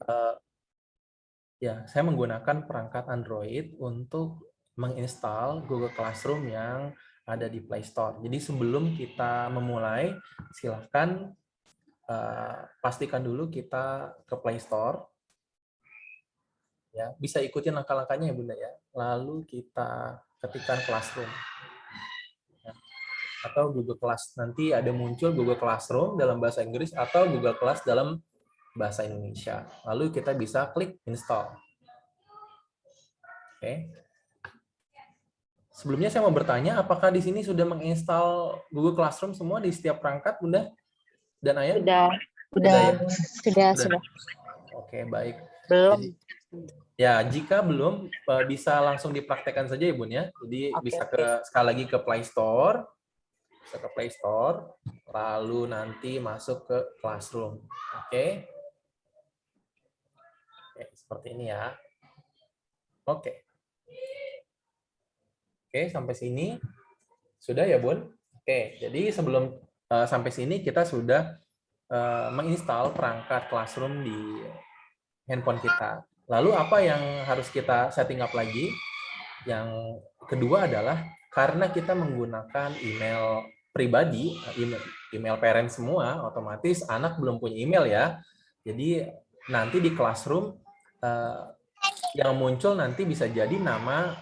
eh, ya, saya menggunakan perangkat Android untuk menginstal Google Classroom yang ada di Play Store. Jadi sebelum kita memulai, silahkan pastikan dulu kita ke Play Store. Ya, bisa ikutin langkah-langkahnya ya Bunda ya. Lalu kita ketikkan Classroom. Ya, atau Google Class. Nanti ada muncul Google Classroom dalam bahasa Inggris atau Google Class dalam bahasa Indonesia. Lalu kita bisa klik install. Oke. Sebelumnya saya mau bertanya, apakah di sini sudah menginstal Google Classroom semua di setiap perangkat, Bunda dan Ayah? Sudah Ya? sudah. Oke, baik. Belum. Jadi, ya, jika belum, bisa langsung dipraktekkan saja ya, Bun ya. Jadi bisa sekali lagi ke Play Store, lalu nanti masuk ke Classroom. Oke. Oke, seperti ini ya. Oke. Oke, sampai sini sudah ya, Bun? Oke, jadi sebelum sampai sini kita sudah menginstal perangkat Classroom di handphone kita. Lalu apa yang harus kita setting up lagi? Yang kedua adalah karena kita menggunakan email pribadi, email parent semua, otomatis anak belum punya email ya. Jadi nanti di Classroom yang muncul nanti bisa jadi nama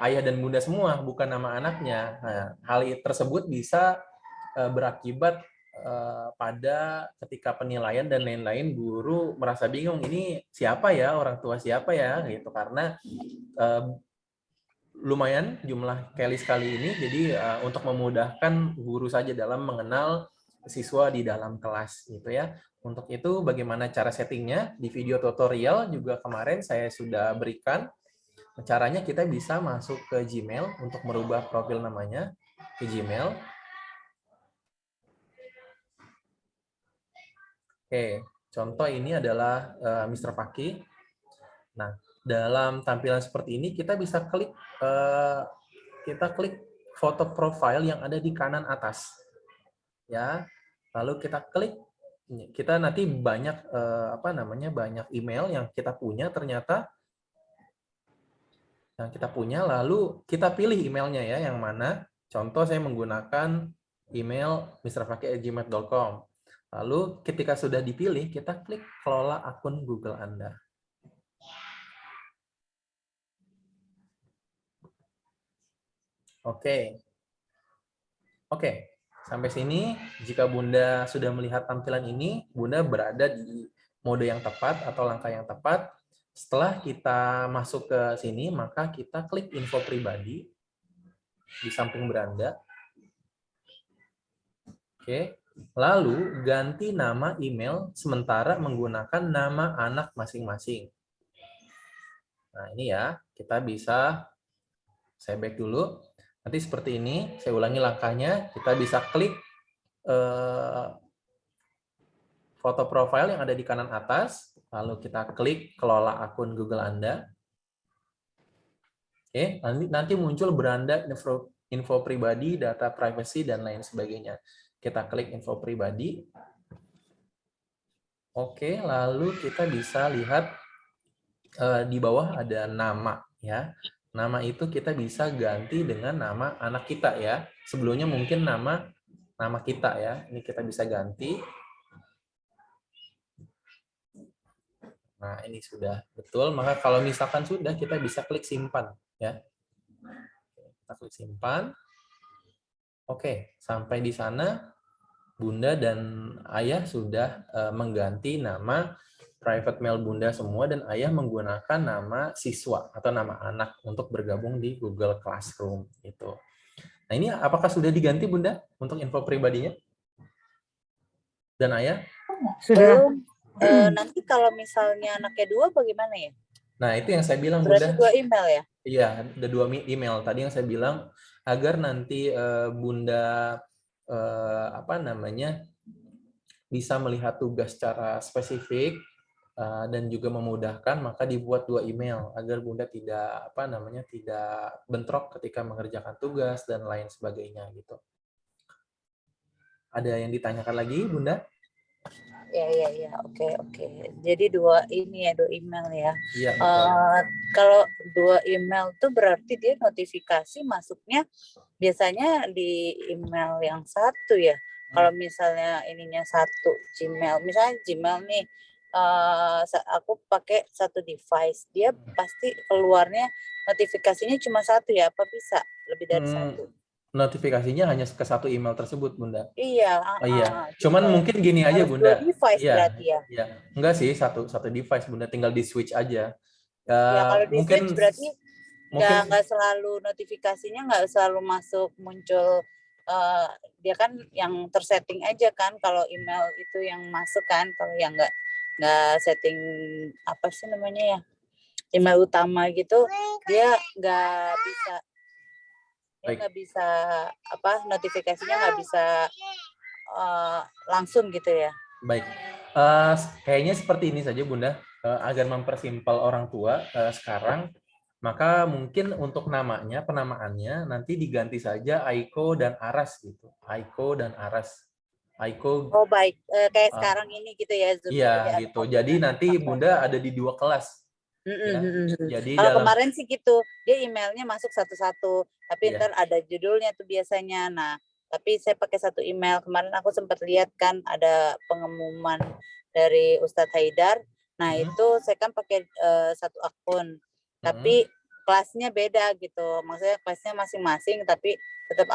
ayah dan bunda semua, bukan nama anaknya. Nah, hal tersebut bisa berakibat pada ketika penilaian dan lain-lain guru merasa bingung, ini siapa ya, orang tua siapa ya gitu, karena lumayan jumlah Kelly kali ini, jadi untuk memudahkan guru saja dalam mengenal siswa di dalam kelas gitu ya. Untuk itu bagaimana cara settingnya di video tutorial juga kemarin saya sudah berikan. Caranya kita bisa masuk ke Gmail untuk merubah profil namanya ke Gmail. Oke, contoh ini adalah Mr. Faki. Nah, dalam tampilan seperti ini kita bisa klik foto profile yang ada di kanan atas. Ya. Lalu kita klik, kita nanti banyak banyak email yang kita punya ternyata lalu kita pilih emailnya ya, yang mana. Contoh saya menggunakan email mrfaki@gmail.com. Lalu ketika sudah dipilih, kita klik kelola akun Google Anda. Oke. Sampai sini, jika Bunda sudah melihat tampilan ini, Bunda berada di mode yang tepat atau langkah yang tepat. Setelah kita masuk ke sini, maka kita klik info pribadi di samping beranda. Oke. Lalu ganti nama email sementara menggunakan nama anak masing-masing. Nah, ini ya, kita bisa, saya back dulu. Nanti seperti ini, saya ulangi langkahnya, kita bisa klik foto profile yang ada di kanan atas, lalu kita klik kelola akun Google Anda. Oke, nanti muncul beranda info pribadi, data privacy, dan lain sebagainya. Kita klik info pribadi. Oke, lalu kita bisa lihat di bawah ada nama ya. Nama itu kita bisa ganti dengan nama anak kita ya. Sebelumnya mungkin nama kita ya. Ini kita bisa ganti. Nah, ini sudah betul. Maka kalau misalkan sudah, kita bisa klik simpan ya. Kita klik simpan. Oke, sampai di sana Bunda dan Ayah sudah mengganti nama private mail Bunda semua, dan Ayah menggunakan nama siswa atau nama anak untuk bergabung di Google Classroom itu. Nah, ini apakah sudah diganti Bunda untuk info pribadinya? Dan Ayah? Sudah. Nanti kalau misalnya anaknya 2 bagaimana ya? Nah, itu yang saya bilang Berarti Bunda. 2 email ya? Iya, ada 2 email. Tadi yang saya bilang agar nanti Bunda bisa melihat tugas secara spesifik dan juga memudahkan, maka dibuat 2 email agar Bunda tidak tidak bentrok ketika mengerjakan tugas dan lain sebagainya gitu. Ada yang ditanyakan lagi Bunda? Ya. Oke. Jadi dua email ya. Iya, betul. Kalau dua email tuh berarti dia notifikasi masuknya biasanya di email yang satu ya. Kalau misalnya ininya satu Gmail, misalnya Gmail nih, aku pakai satu device, dia pasti keluarnya notifikasinya cuma satu ya, apa bisa lebih dari satu? Notifikasinya hanya ke satu email tersebut, Bunda. Iya, Oh iya, cuman gitu. mungkin gini aja Harus dua Bunda. device Iya, berarti ya. iya. Enggak sih, satu device Bunda, tinggal di switch aja. Ya kalau di switch Mungkin berarti mungkin nggak selalu notifikasinya nggak selalu masuk muncul, dia kan yang tersetting aja kan kalau email itu yang masuk kan, kalau yang nggak setting apa sih namanya ya, email utama gitu dia baik. nggak bisa apa, notifikasinya nggak bisa langsung gitu ya. Baik. Kayaknya seperti ini saja Bunda, agar mempersimpel orang tua sekarang, maka mungkin untuk namanya, penamaannya nanti diganti saja Aiko dan Aras gitu. Aiko dan Aras. Aiko, Oh baik, kayak sekarang ini gitu ya, Zoom iya itu dia ada gitu. Jadi tabungan. nanti Bunda ada di 2 kelas ya. Jadi Kalau dalam, kemarin sih gitu, dia emailnya masuk satu-satu, tapi iya. ntar ada judulnya tuh biasanya. Nah, tapi saya pakai satu email. Kemarin aku sempat lihat kan ada pengumuman dari Ustadz Haidar. Nah, itu saya kan pakai satu akun, tapi kelasnya beda gitu. Maksudnya kelasnya masing-masing, tapi tetap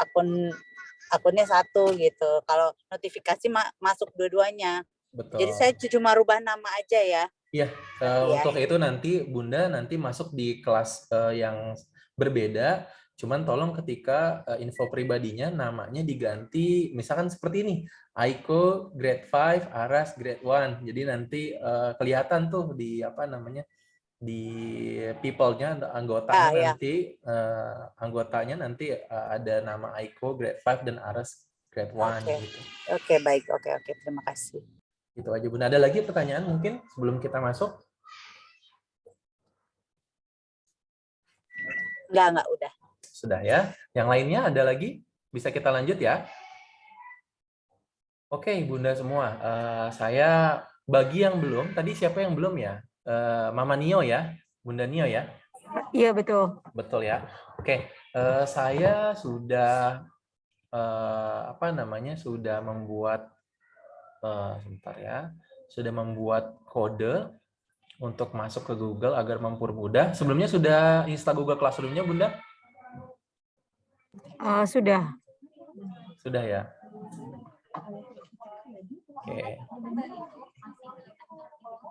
akunnya satu gitu. Kalau notifikasi masuk dua-duanya. Jadi saya Betul. cuma rubah nama aja ya. Iya, Berarti ya. untuk itu nanti Bunda nanti masuk di kelas yang berbeda, cuman tolong ketika info pribadinya namanya diganti, misalkan seperti ini, Aiko grade 5, Aras grade 1. Jadi nanti kelihatan tuh di apa namanya, di people-nya, anggotanya Ya. anggotanya nanti ada nama Aiko grade 5 dan Aras grade 1 Oke. gitu. Oke, baik. Oke. Terima kasih. Itu aja Bunda. Ada lagi pertanyaan mungkin sebelum kita masuk? Enggak, udah. Sudah ya. Yang lainnya ada lagi? Bisa kita lanjut ya? Oke, Bunda semua. Saya bagi yang belum, tadi siapa yang belum ya? Mama Nio ya? Bunda Nio ya? Iya, betul. Betul ya. Oke, saya sudah apa namanya? Sudah membuat sebentar ya. Sudah membuat kode untuk masuk ke Google agar mempermudah. Sebelumnya sudah install Google Classroom-nya, Bunda? Sudah. Sudah ya.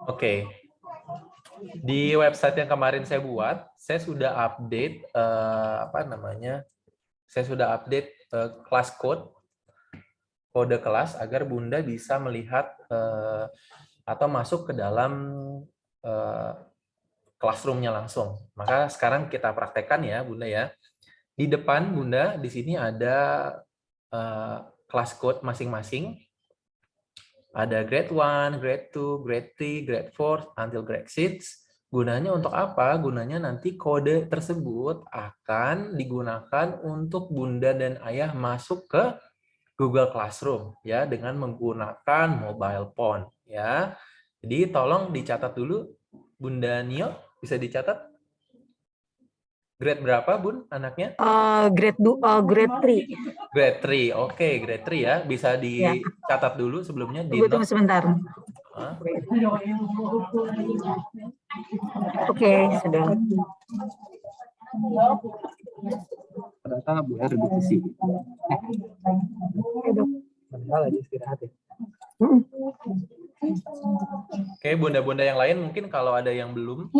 Oke. Di website yang kemarin saya buat, saya sudah update apa namanya? Saya sudah update kelas kode kelas agar Bunda bisa melihat atau masuk ke dalam classroom-nya langsung. Maka sekarang kita praktekkan ya, Bunda ya. Di depan Bunda di sini ada kelas code masing-masing. Ada grade 1, grade 2, grade 3, grade 4, until grade 6. Gunanya untuk apa? Gunanya nanti kode tersebut akan digunakan untuk Bunda dan Ayah masuk ke Google Classroom ya dengan menggunakan mobile phone ya. Jadi tolong dicatat dulu Bunda Nio, bisa dicatat grade berapa Bun anaknya? Grade 3. Grade 3. Oke, grade 3 ya. Bisa Ya. dicatat dulu sebelumnya di Tunggu note. sebentar. Oke, sudah. Ternyata Bu R repetisi. Padahal lagi istirahat ya. Oke, bunda-bunda yang lain mungkin kalau ada yang belum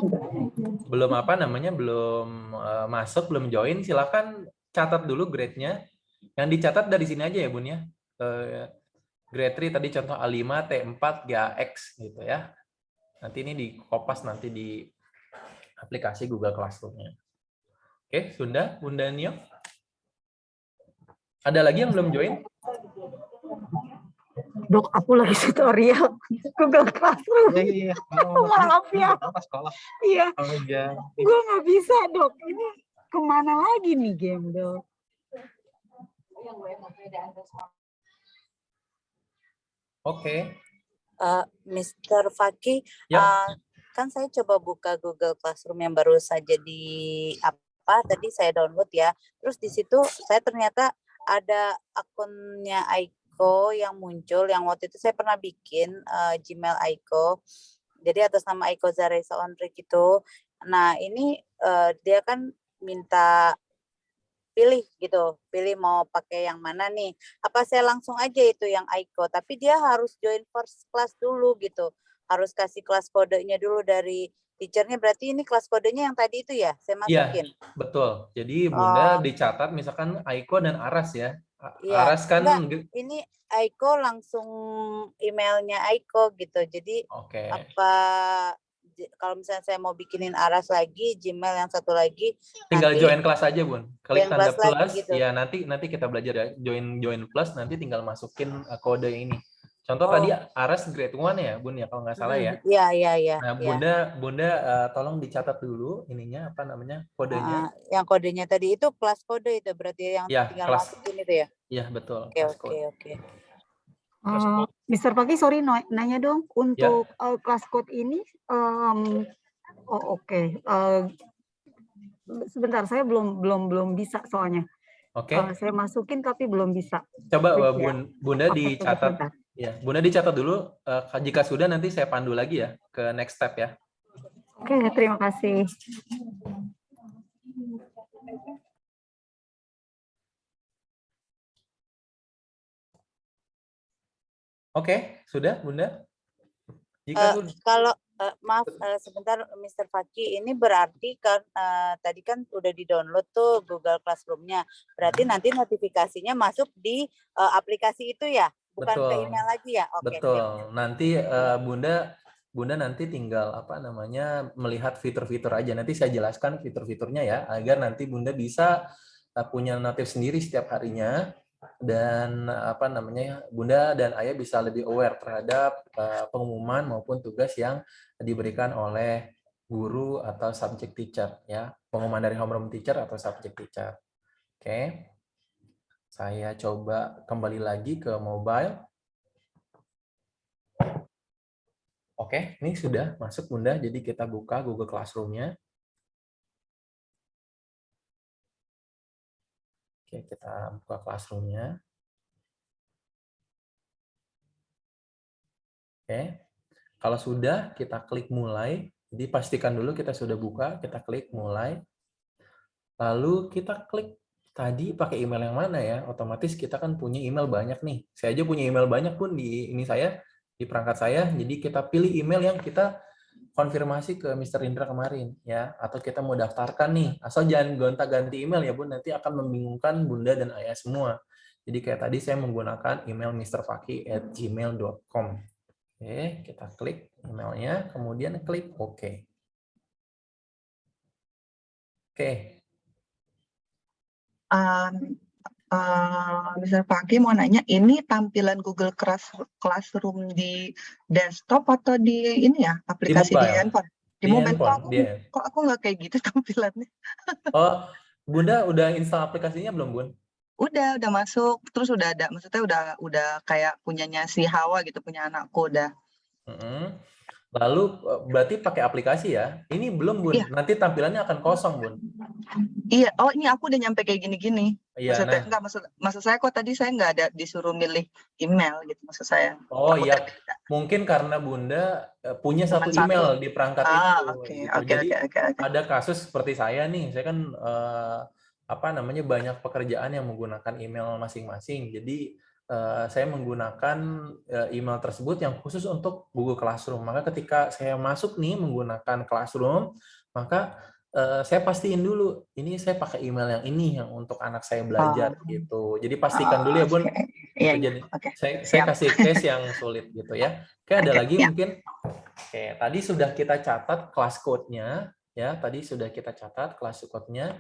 apa namanya belum masuk, belum join, silakan catat dulu grade-nya. Yang dicatat dari sini aja ya, Bun ya. Grade 3 tadi contoh A5, T4, GAX gitu ya. Nanti ini di kopas nanti di aplikasi Google Classroom-nya. Oke, sudah Bunda Nio. Ada lagi yang belum join? Dok, aku lagi tutorial Google Classroom. Iya. Maaf ya. Sekolah. Iya. Oh iya. Gue nggak bisa, Dok. Ini kemana lagi nih game, Dok? Oke. Mr. Fakih, Ya. kan saya coba buka Google Classroom yang baru saja tadi saya download ya. Terus di situ saya ternyata ada akunnya Aiko yang muncul, yang waktu itu saya pernah bikin Gmail Aiko. Jadi atas nama Aiko Zaresa Onrik itu. Nah ini dia kan minta pilih mau pakai yang mana nih. Apa saya langsung aja itu yang Aiko, tapi dia harus join first class dulu gitu. Harus kasih kelas kodenya dulu dari teachernya, berarti ini kelas kodenya yang tadi itu ya, saya Iya, masukin. betul. Jadi Bunda Oh, dicatat misalkan Aiko dan Aras ya. iya. Aras kan Enggak, ini Aiko langsung emailnya Aiko gitu. Jadi oke. kalau misalnya saya mau bikinin Aras lagi, Gmail yang satu lagi, Tinggal nanti join kelas aja, Bun. Klik join tanda kelas lagi plus, gitu. ya nanti kita belajar ya. Join plus nanti tinggal masukin kode ini. Contoh Oh. tadi Aras grade 1 ya, Bun ya, kalau nggak salah ya. Iya. Nah, Bunda tolong dicatat dulu ininya apa namanya? Kodenya. Yang kodenya tadi itu kelas kode itu berarti yang Ya, tinggal kelas. masukin itu ya. Ya, betul. Oke. Mr. Pagi, sorry nanya dong, Ya. untuk kelas code ini, oke. Sebentar, saya belum bisa soalnya. Oke. Saya masukin tapi belum bisa. Coba Klik ya. Bunda Oke, dicatat. sebentar. Ya, Bunda dicatat dulu. Jika sudah nanti saya pandu lagi ya ke next step ya. Oke, terima kasih. Oke, sudah Bunda? Jika sudah. Kalau maaf sebentar Mr. Fakih, ini berarti kan tadi kan udah di-download tuh Google Classroom-nya. Berarti nanti notifikasinya masuk di aplikasi itu ya, bukan ke Betul. email lagi ya. Oke, Betul. siap. Nanti Bunda nanti tinggal apa namanya melihat fitur-fitur aja. Nanti saya jelaskan fitur-fiturnya ya, agar nanti Bunda bisa punya notif sendiri setiap harinya, dan apa namanya Bunda dan Ayah bisa lebih aware terhadap pengumuman maupun tugas yang diberikan oleh guru atau subject teacher ya, pengumuman dari homeroom teacher atau subject teacher. Oke. Saya coba kembali lagi ke mobile. Oke, ini sudah masuk Bunda, jadi kita buka Google Classroom-nya. Oke, kita buka Classroom-nya. Oke, kalau sudah kita klik mulai, jadi pastikan dulu kita sudah buka, kita klik mulai. Lalu kita klik tadi pakai email yang mana ya, otomatis kita kan punya email banyak nih. Saya aja punya email banyak pun di perangkat saya, jadi kita pilih email yang kita konfirmasi ke Mr. Indra kemarin ya, atau kita mau daftarkan nih, asal jangan gonta-ganti email ya Bun, nanti akan membingungkan Bunda dan Ayah semua. Jadi kayak tadi saya menggunakan email mrfaki@gmail.com. Oke, kita klik emailnya, kemudian klik OK. Oke. Mr. Fakih mau nanya, ini tampilan Google Classroom di desktop atau di ini ya, aplikasi di handphone? Di mobile. Kok aku nggak kayak gitu tampilannya? Oh, Bunda udah install aplikasinya belum, Bun? Udah masuk, terus udah ada, maksudnya udah kayak punyanya si Hawa gitu, punya anakku udah. Lalu berarti pakai aplikasi ya? Ini belum, Bun. Iya. Nanti tampilannya akan kosong, Bun. Iya, oh ini aku udah nyampe kayak gini-gini. Iya, maksudnya enggak, maksud saya kok tadi saya nggak ada disuruh milih email gitu, maksud saya. Oh iya, mungkin karena Bunda punya satu email di perangkat itu. Jadi ada kasus seperti saya nih, saya kan apa namanya banyak pekerjaan yang menggunakan email masing-masing. Jadi saya menggunakan email tersebut yang khusus untuk Google Classroom. Maka ketika saya masuk nih menggunakan Classroom, maka saya pastiin dulu, ini saya pakai email yang ini yang untuk anak saya belajar gitu. Jadi pastikan dulu ya Bun. Iya, Jadi okay. saya kasih case yang sulit gitu ya. Oke, ada lagi mungkin. Oke, tadi sudah kita catat kelas code-nya ya. Tadi sudah kita catat kelas code-nya,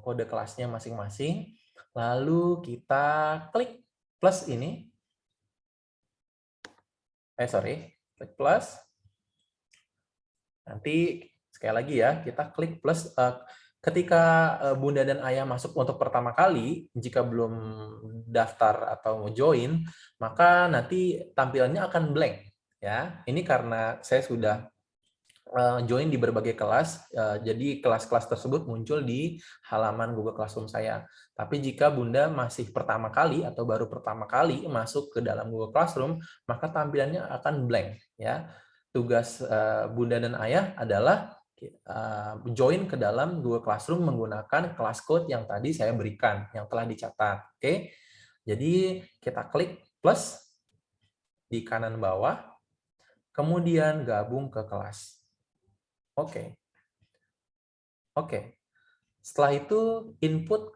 kode kelasnya masing-masing. Lalu kita klik plus ini. Klik plus. Nanti sekali lagi ya, kita klik plus. Ketika Bunda dan Ayah masuk untuk pertama kali, jika belum daftar atau mau join, maka nanti tampilannya akan blank. ya. Ini karena saya sudah join di berbagai kelas, jadi kelas-kelas tersebut muncul di halaman Google Classroom saya. Tapi jika Bunda masih pertama kali atau baru pertama kali masuk ke dalam Google Classroom, maka tampilannya akan blank. Ya, tugas Bunda dan Ayah adalah join ke dalam Google Classroom menggunakan kelas code yang tadi saya berikan, yang telah dicatat. Oke, jadi kita klik plus di kanan bawah, kemudian gabung ke kelas. Oke. Setelah itu input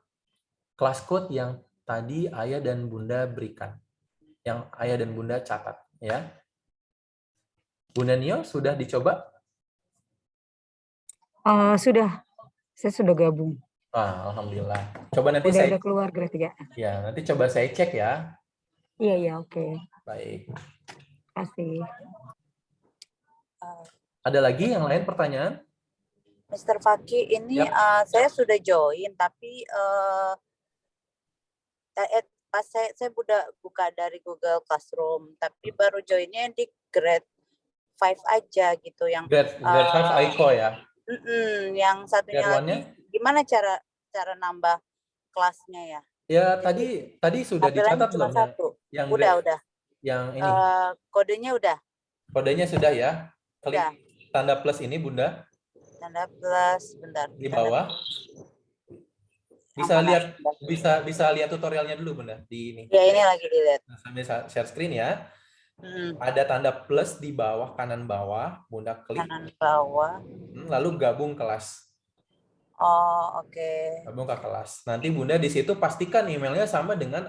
kelas code yang tadi Ayah dan Bunda berikan, yang Ayah dan Bunda catat, ya. Bunda Nio sudah dicoba? Sudah, saya sudah gabung. Alhamdulillah. Coba nanti saya Udah keluar grade 3. Ya, nanti coba saya cek ya. Iya, oke. Baik. Kasih. Ada lagi yang lain pertanyaan? Mr. Faki, ini Yap. saya sudah join, tapi pas saya udah buka dari Google Classroom, tapi baru joinnya di grade 5 aja gitu, yang Grade 5 ICO ya? Yang satunya Grade lagi, gimana cara nambah kelasnya ya? Ya, tadi sudah Tampilannya dicatat cuma belum? satu. Yang Udah. Yang ini. Kodenya udah. Kodenya sudah ya? Klik Udah. tanda plus ini, Bunda. Tanda plus, bentar. Di bawah. Bisa lihat tutorialnya dulu, Bunda, di ini. Ya, ini lagi dilihat. Sambil share screen ya. Ada tanda plus di bawah, kanan bawah, Bunda klik. Kanan bawah. Lalu gabung kelas. Oh, oke. Gabung ke kelas. Nanti Bunda di situ pastikan emailnya sama dengan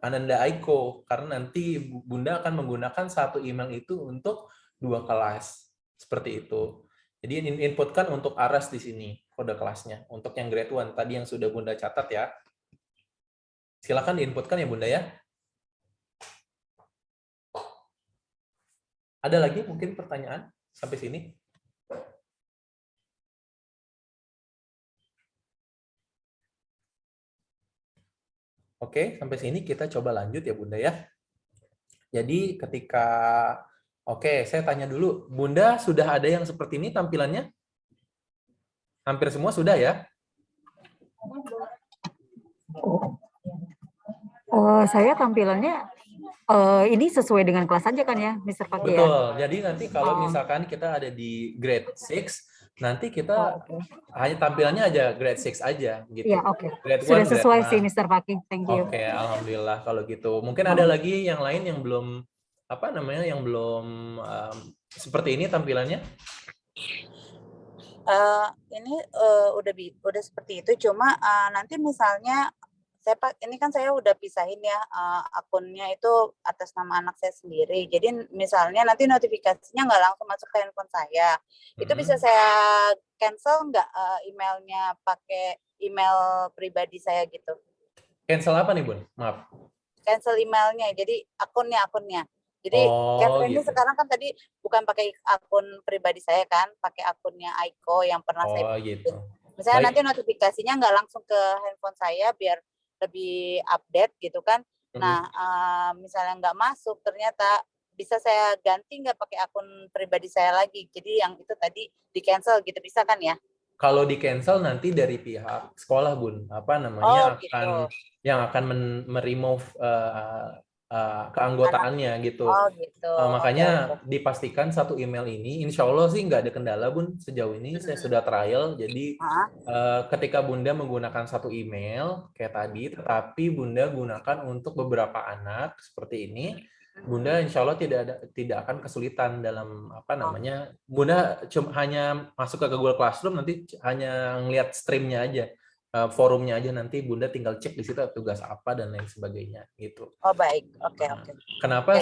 Ananda Aiko, karena nanti Bunda akan menggunakan satu email itu untuk 2 kelas. Seperti itu. Jadi inputkan untuk Aras di sini kode kelasnya. Untuk yang grade 1 tadi yang sudah Bunda catat ya. Silakan diinputkan ya Bunda ya. Ada lagi mungkin pertanyaan sampai sini? Oke, sampai sini kita coba lanjut ya Bunda ya. Jadi ketika, saya tanya dulu, Bunda sudah ada yang seperti ini tampilannya? Hampir semua sudah ya? Saya tampilannya ini sesuai dengan kelas aja kan ya, Mr. Faki ya? Betul. Jadi nanti kalau misalkan kita ada di grade 6, nanti kita hanya tampilannya aja grade 6 aja gitu. Iya, oke. Grade Sudah 1, sesuai grade sih Mr. Faki. Thank you. Oke, alhamdulillah kalau gitu. Mungkin ada lagi yang lain yang belum yang belum seperti ini tampilannya? Ini udah seperti itu, cuma nanti misalnya ini kan saya udah pisahin ya, akunnya itu atas nama anak saya sendiri. Jadi misalnya nanti notifikasinya nggak langsung masuk ke handphone saya. Itu bisa saya cancel nggak emailnya pakai email pribadi saya gitu? Cancel apa nih, Bun? Maaf. Cancel emailnya, jadi akunnya. Jadi cancel ini gitu. sekarang kan tadi bukan pakai akun pribadi saya kan, pakai akunnya Aiko yang pernah saya gitu. Misalnya nanti notifikasinya nggak langsung ke handphone saya biar lebih update gitu kan. Nah, misalnya nggak masuk, ternyata bisa saya ganti nggak pakai akun pribadi saya lagi. Jadi yang itu tadi di cancel gitu, bisa kan ya? Kalau di cancel nanti dari pihak sekolah, Bun, yang akan meremove keanggotaannya gitu. Makanya dipastikan satu email ini, insya Allah sih nggak ada kendala, Bun. Sejauh ini saya sudah trial, jadi ketika Bunda menggunakan satu email kayak tadi, tetapi Bunda gunakan untuk beberapa anak seperti ini, Bunda insya Allah tidak akan kesulitan dalam Bunda hanya masuk ke Google Classroom, nanti hanya ngelihat streamnya aja. Forumnya aja, nanti Bunda tinggal cek di situ tugas apa dan lain sebagainya gitu. Oh baik, oke. Kenapa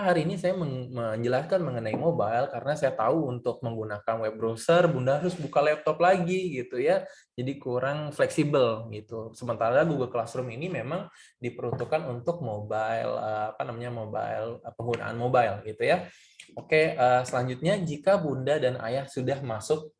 hari ini saya menjelaskan mengenai mobile, karena saya tahu untuk menggunakan web browser Bunda harus buka laptop lagi gitu ya, jadi kurang fleksibel gitu. Sementara Google Classroom ini memang diperuntukkan untuk mobile penggunaan mobile gitu ya. Oke, selanjutnya jika Bunda dan Ayah sudah masuk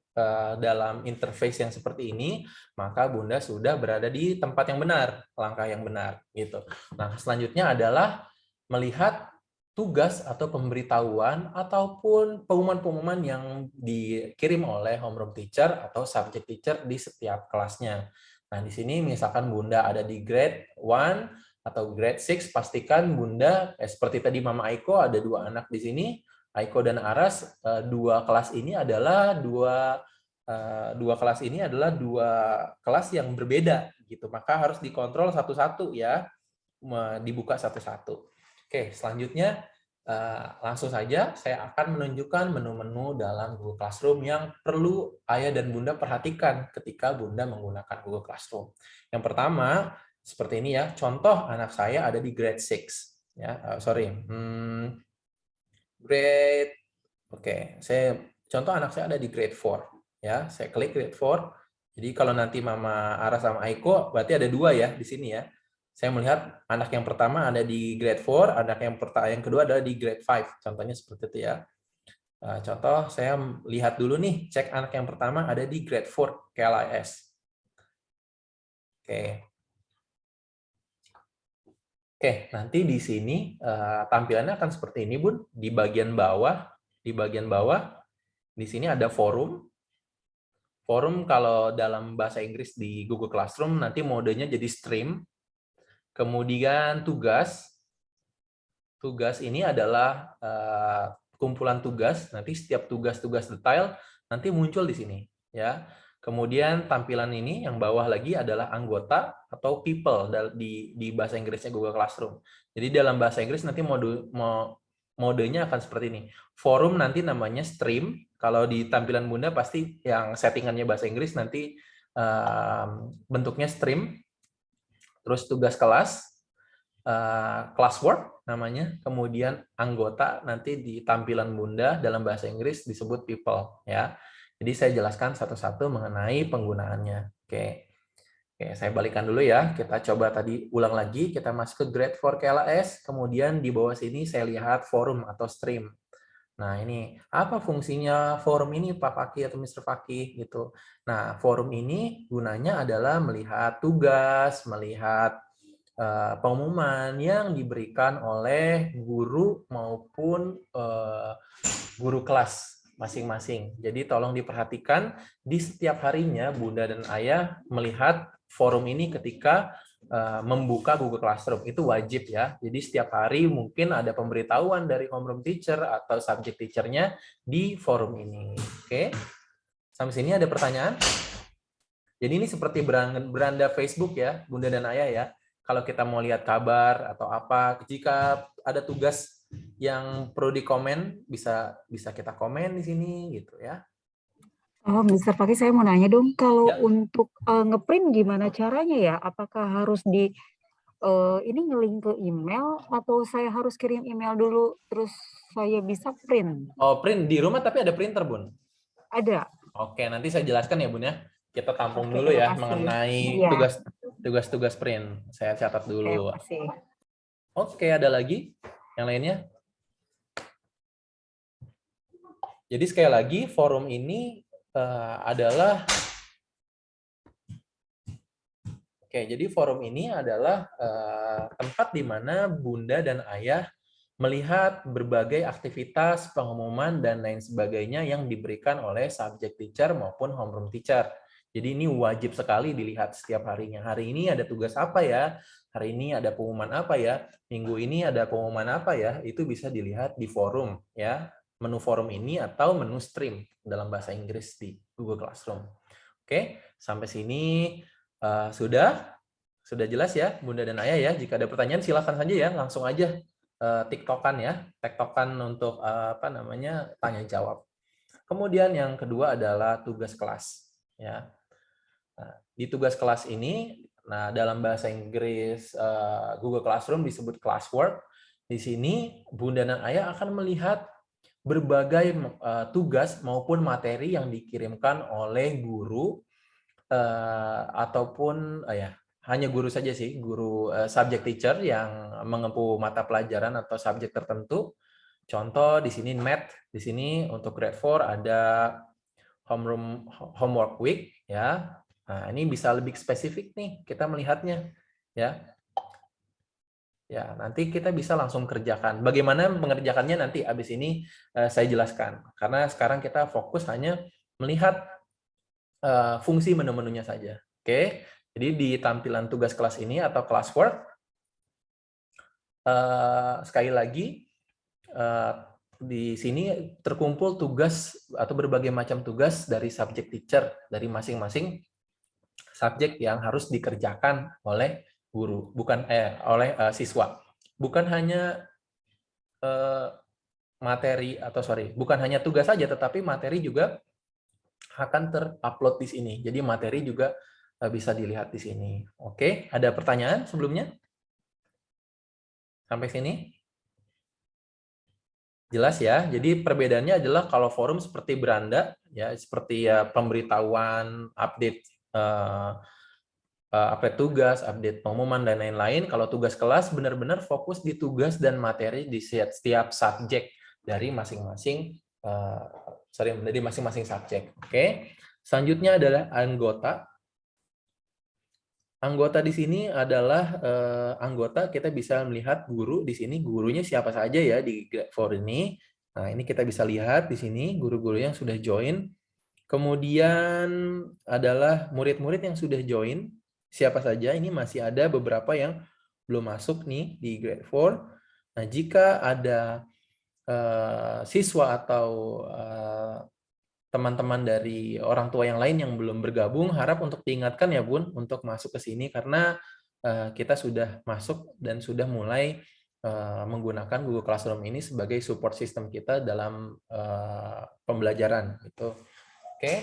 dalam interface yang seperti ini, maka Bunda sudah berada di tempat yang benar, langkah yang benar gitu. Nah, selanjutnya adalah melihat tugas atau pemberitahuan ataupun pengumuman-pengumuman yang dikirim oleh homeroom teacher atau subject teacher di setiap kelasnya. Nah, di sini misalkan Bunda ada di grade 1 atau grade 6, pastikan Bunda, seperti tadi Mama Aiko ada 2 anak di sini, Aiko dan Aras, 2 kelas ini adalah dua kelas yang berbeda gitu. Maka harus dikontrol satu-satu ya, dibuka satu-satu. Oke, selanjutnya langsung saja saya akan menunjukkan menu-menu dalam Google Classroom yang perlu Ayah dan Bunda perhatikan ketika Bunda menggunakan Google Classroom. Yang pertama, seperti ini ya, contoh anak saya ada di grade 6. Ya, grade, contoh anak saya ada di grade 4. Ya, saya klik grade 4. Jadi kalau nanti Mama Ara sama Aiko, berarti ada 2 ya di sini ya. Saya melihat anak yang pertama ada di grade 4, anak yang kedua adalah di grade 5. Contohnya seperti itu ya. Contoh, saya lihat dulu nih, cek anak yang pertama ada di grade 4 KLIS. Oke, nanti di sini tampilannya akan seperti ini, Bun. Di bagian bawah, di sini ada forum. Forum kalau dalam bahasa Inggris di Google Classroom nanti modenya jadi stream. Kemudian tugas. Tugas ini adalah kumpulan tugas. Nanti setiap tugas-tugas detail nanti muncul di sini, ya. Kemudian tampilan ini yang bawah lagi adalah anggota atau people di bahasa Inggrisnya Google Classroom. Jadi dalam bahasa Inggris nanti modenya akan seperti ini. Forum nanti namanya stream. Kalau di tampilan Bunda pasti yang settingannya bahasa Inggris nanti bentuknya stream. Terus tugas kelas, classwork namanya, kemudian anggota nanti di tampilan Bunda dalam bahasa Inggris disebut people ya. Jadi saya jelaskan satu-satu mengenai penggunaannya. Oke, saya balikan dulu ya. Kita coba tadi ulang lagi. Kita masuk ke grade 4 KLAS. Kemudian di bawah sini saya lihat forum atau stream. Nah, ini apa fungsinya forum ini, Pak Fakih atau Mr. Fakih gitu. Nah, forum ini gunanya adalah melihat tugas, melihat pengumuman yang diberikan oleh guru maupun guru kelas masing-masing. Jadi tolong diperhatikan di setiap harinya Bunda dan Ayah melihat forum ini ketika membuka Google Classroom. Itu wajib ya. Jadi setiap hari mungkin ada pemberitahuan dari homeroom teacher atau subject teacher-nya di forum ini. Oke. Sampai sini ada pertanyaan? Jadi ini seperti beranda Facebook ya, Bunda dan Ayah ya. Kalau kita mau lihat kabar atau apa, jika ada tugas yang perlu dikomen, bisa kita komen di sini gitu ya. Oh, Mr. Fakih, saya mau nanya dong, kalau Ya. untuk ngeprint gimana caranya ya? Apakah harus ini nge-link ke email atau saya harus kirim email dulu terus saya bisa print? Oh, print di rumah tapi ada printer, Bun? Ada. Oke, nanti saya jelaskan ya, Bun ya. Kita tampung Oke, dulu ya terima kasih. mengenai Iya. tugas-tugas print. Saya catat Oke, dulu. makasih. Oke, ada lagi yang lainnya? Jadi sekali lagi forum ini adalah tempat di mana Bunda dan Ayah melihat berbagai aktivitas, pengumuman, dan lain sebagainya yang diberikan oleh subject teacher maupun homeroom teacher. Jadi ini wajib sekali dilihat setiap harinya. Hari ini ada tugas apa ya? Hari ini ada pengumuman apa ya? Minggu ini ada pengumuman apa ya? Itu bisa dilihat di forum ya. Menu forum ini atau menu stream dalam bahasa Inggris di Google Classroom. Oke, sampai sini sudah jelas ya Bunda dan Ayah ya. Jika ada pertanyaan silakan saja ya, langsung aja tiktokan ya, tektokan untuk tanya jawab. Kemudian yang kedua adalah tugas kelas ya. Nah, di tugas kelas ini, dalam bahasa Inggris Google Classroom disebut classwork. Di sini Bunda dan Ayah akan melihat berbagai tugas maupun materi yang dikirimkan oleh guru ataupun hanya guru saja sih, guru subject teacher yang mengempu mata pelajaran atau subjek tertentu. Contoh di sini math, di sini untuk grade 4 ada homework week ya. Nah, ini bisa lebih spesifik nih kita melihatnya ya. Ya, nanti kita bisa langsung kerjakan. Bagaimana mengerjakannya nanti habis ini saya jelaskan. Karena sekarang kita fokus hanya melihat fungsi menu-menunya saja. Oke, jadi di tampilan tugas kelas ini atau classwork, sekali lagi di sini terkumpul tugas atau berbagai macam tugas dari subject teacher dari masing-masing subjek yang harus dikerjakan oleh guru, bukan oleh siswa. Bukan hanya bukan hanya tugas saja, tetapi materi juga akan terupload di sini. Jadi materi juga bisa dilihat di sini. Oke, ada pertanyaan sebelumnya? Sampai sini? Jelas ya. Jadi perbedaannya adalah kalau forum seperti beranda, ya seperti ya pemberitahuan, update update tugas, update pengumuman, dan lain-lain. Kalau tugas kelas benar-benar fokus di tugas dan materi di setiap subjek dari masing-masing dari masing-masing subjek. Oke. Selanjutnya adalah anggota. Anggota di sini adalah anggota, kita bisa melihat guru di sini, gurunya siapa saja ya di Grade 4 ini. Nah, ini kita bisa lihat di sini guru-guru yang sudah join. Kemudian adalah murid-murid yang sudah join. Siapa saja, ini masih ada beberapa yang belum masuk nih di Grade 4. Nah, jika ada siswa atau teman-teman dari orang tua yang lain yang belum bergabung, harap untuk diingatkan ya Bun, untuk masuk ke sini karena kita sudah masuk dan sudah mulai menggunakan Google Classroom ini sebagai support system kita dalam pembelajaran. Gitu. Oke,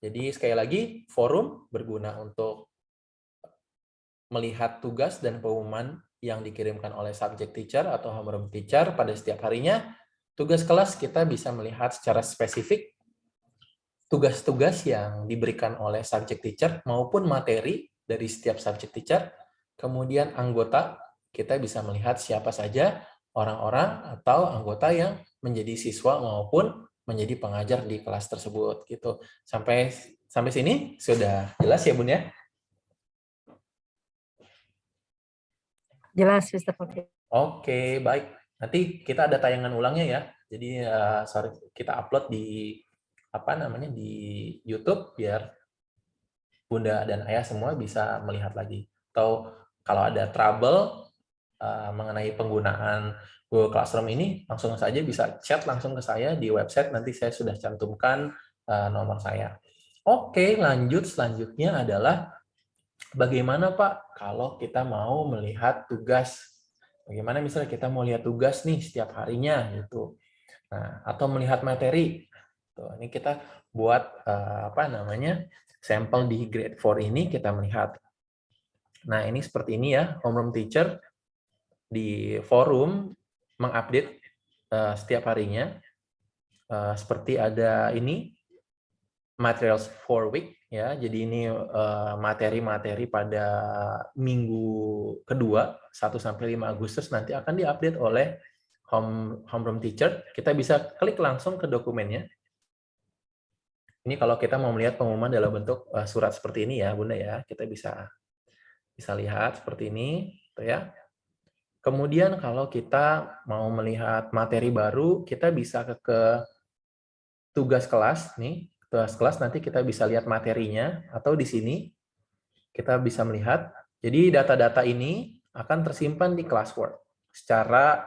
jadi sekali lagi forum berguna untuk melihat tugas dan pengumuman yang dikirimkan oleh subject teacher atau homeroom teacher pada setiap harinya. Tugas kelas kita bisa melihat secara spesifik tugas-tugas yang diberikan oleh subject teacher maupun materi dari setiap subject teacher. Kemudian anggota, kita bisa melihat siapa saja orang-orang atau anggota yang menjadi siswa maupun menjadi pengajar di kelas tersebut gitu. Sampai sini sudah jelas ya Bun ya? Jelas, Mr. Fakih. Oke, baik. Nanti kita ada tayangan ulangnya ya. Jadi kita upload di di YouTube biar Bunda dan Ayah semua bisa melihat lagi. Atau kalau ada trouble mengenai penggunaan Google Classroom ini, langsung saja bisa chat langsung ke saya di website. Nanti saya sudah cantumkan nomor saya. Oke, lanjut. Selanjutnya adalah bagaimana Pak kalau kita mau melihat tugas. Bagaimana misalnya kita mau lihat tugas nih setiap harinya gitu. Nah, atau melihat materi. Tuh, ini kita buat sampel di Grade 4 ini kita melihat. Nah, ini seperti ini ya, homeroom teacher di forum mengupdate setiap harinya. Seperti ada ini materials for week ya. Jadi ini materi-materi pada minggu kedua 1 sampai 5 Agustus nanti akan diupdate oleh homeroom teacher. Kita bisa klik langsung ke dokumennya. Ini kalau kita mau melihat pengumuman dalam bentuk surat seperti ini ya, Bunda ya. Kita bisa lihat seperti ini, gitu ya. Kemudian kalau kita mau melihat materi baru, kita bisa ke tugas kelas nih. Tugas kelas nanti kita bisa lihat materinya atau di sini kita bisa melihat. Jadi data-data ini akan tersimpan di classwork secara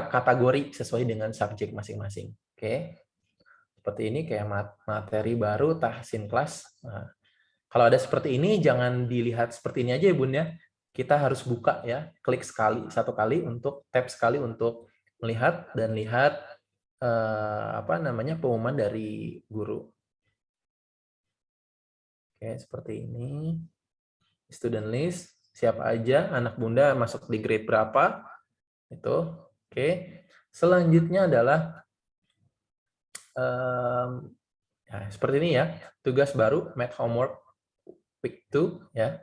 kategori sesuai dengan subjek masing-masing. Oke. Seperti ini kayak materi baru tahsin kelas. Nah, kalau ada seperti ini jangan dilihat seperti ini aja ya Bun ya. Kita harus buka ya, klik satu kali untuk tab sekali untuk melihat dan lihat pengumuman dari guru. Oke, seperti ini. Student list, siapa aja anak Bunda masuk di grade berapa. Itu. Oke. Selanjutnya adalah seperti ini ya. Tugas baru, math homework week 2 ya.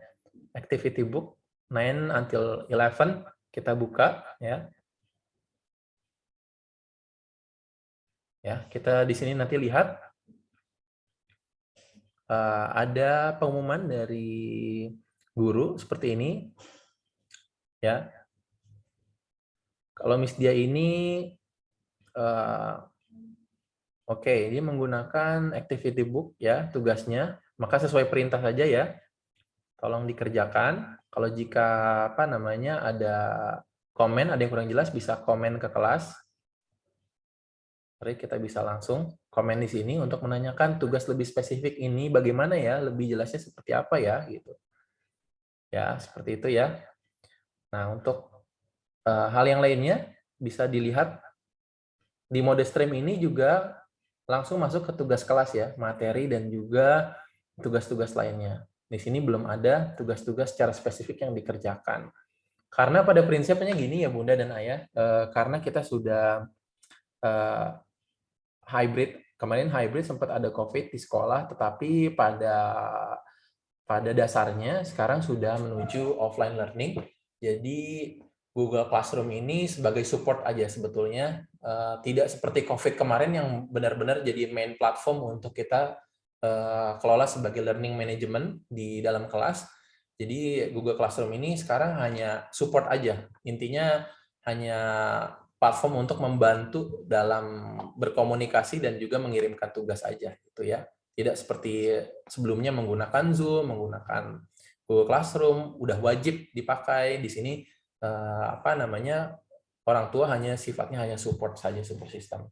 Activity book 9 until 11 kita buka ya. Ya, kita di sini nanti lihat ada pengumuman dari guru seperti ini. Ya. Kalau Miss Dia ini oke, ini menggunakan activity book ya tugasnya, maka sesuai perintah saja ya. Tolong dikerjakan. Kalau jika apa namanya ada komen, ada yang kurang jelas bisa komen ke kelas. Mari kita bisa langsung komen di sini untuk menanyakan tugas lebih spesifik ini bagaimana ya, lebih jelasnya seperti apa ya gitu. Ya, seperti itu ya. Nah, untuk hal yang lainnya bisa dilihat di mode stream ini juga langsung masuk ke tugas kelas ya, materi dan juga tugas-tugas lainnya. Di sini belum ada tugas-tugas secara spesifik yang dikerjakan. Karena pada prinsipnya gini ya Bunda dan Ayah, karena kita sudah hybrid, kemarin hybrid sempat ada COVID di sekolah, tetapi pada dasarnya sekarang sudah menuju offline learning. Jadi Google Classroom ini sebagai support aja sebetulnya, tidak seperti COVID kemarin yang benar-benar jadi main platform untuk kita kelola sebagai learning management di dalam kelas. Jadi Google Classroom ini sekarang hanya support aja, intinya hanya platform untuk membantu dalam berkomunikasi dan juga mengirimkan tugas aja gitu ya. Tidak seperti sebelumnya menggunakan Zoom, menggunakan Google Classroom, udah wajib dipakai. Di sini apa namanya, orang tua hanya sifatnya hanya support saja, support system.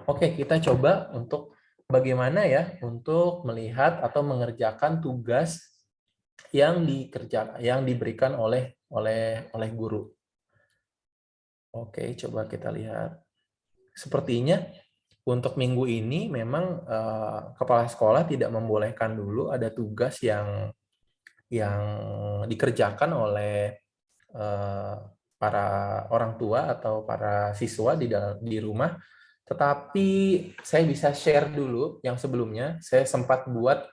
Oke, kita coba untuk bagaimana ya untuk melihat atau mengerjakan tugas yang diberikan oleh guru. Oke, coba kita lihat. Sepertinya untuk minggu ini memang kepala sekolah tidak membolehkan dulu ada tugas yang dikerjakan oleh para orang tua atau para siswa di rumah. Tetapi saya bisa share dulu yang sebelumnya. Saya sempat buat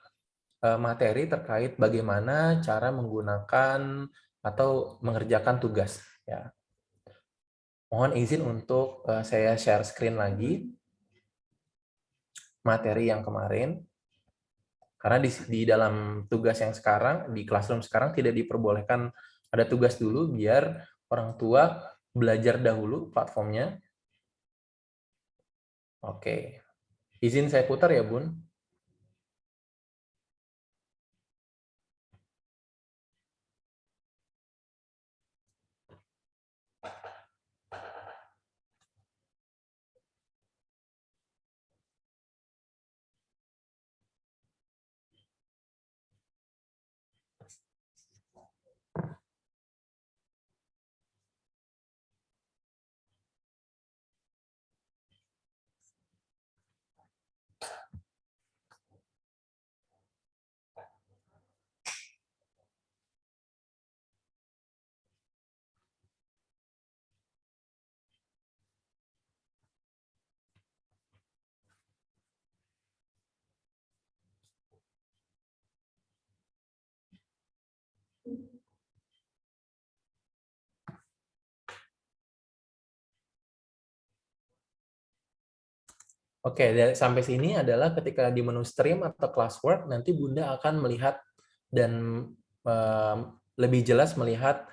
materi terkait bagaimana cara menggunakan atau mengerjakan tugas. Ya. Mohon izin untuk saya share screen lagi materi yang kemarin. Karena di dalam tugas yang sekarang, di classroom sekarang tidak diperbolehkan ada tugas dulu, biar orang tua belajar dahulu platformnya. Oke. Izin saya putar ya, Bun. Oke, sampai sini adalah ketika di menu stream atau classwork, nanti Bunda akan melihat dan lebih jelas melihat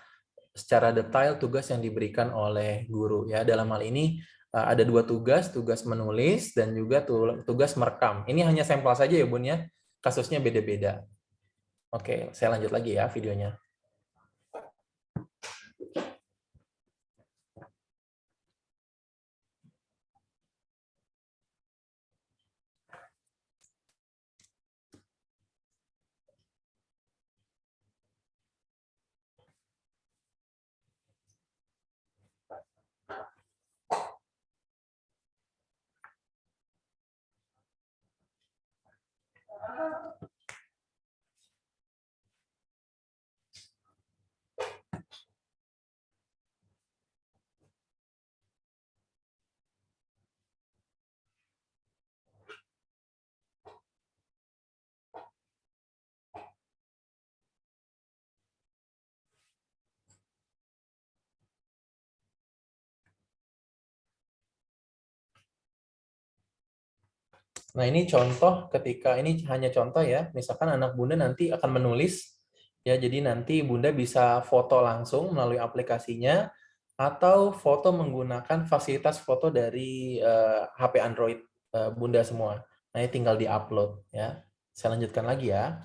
secara detail tugas yang diberikan oleh guru. Ya, dalam hal ini ada dua tugas, tugas menulis dan juga tugas merekam. Ini hanya sampel saja ya Bun ya, kasusnya beda-beda. Oke, saya lanjut lagi ya videonya. Nah, ini contoh ketika ini hanya contoh ya. Misalkan anak Bunda nanti akan menulis Ya, jadi nanti Bunda bisa foto langsung melalui aplikasinya atau foto menggunakan fasilitas foto dari HP Android Bunda semua. Nah, ini tinggal di-upload ya. Saya lanjutkan lagi ya.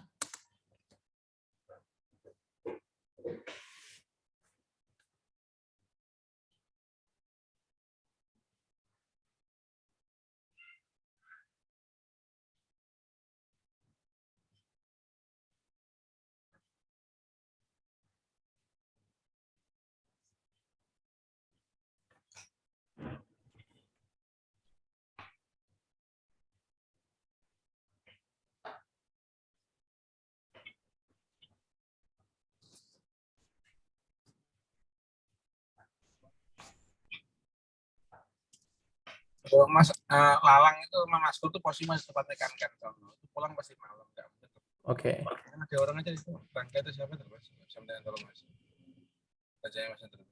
Kalau Mas Lalang itu sama Masku tuh posisi masih tempat tekankan kalau itu pulang pasti malam nggak betul. Oke. Ada orang aja itu rangka itu siapa terus sampai tolong Mas. Bacanya Mas terus.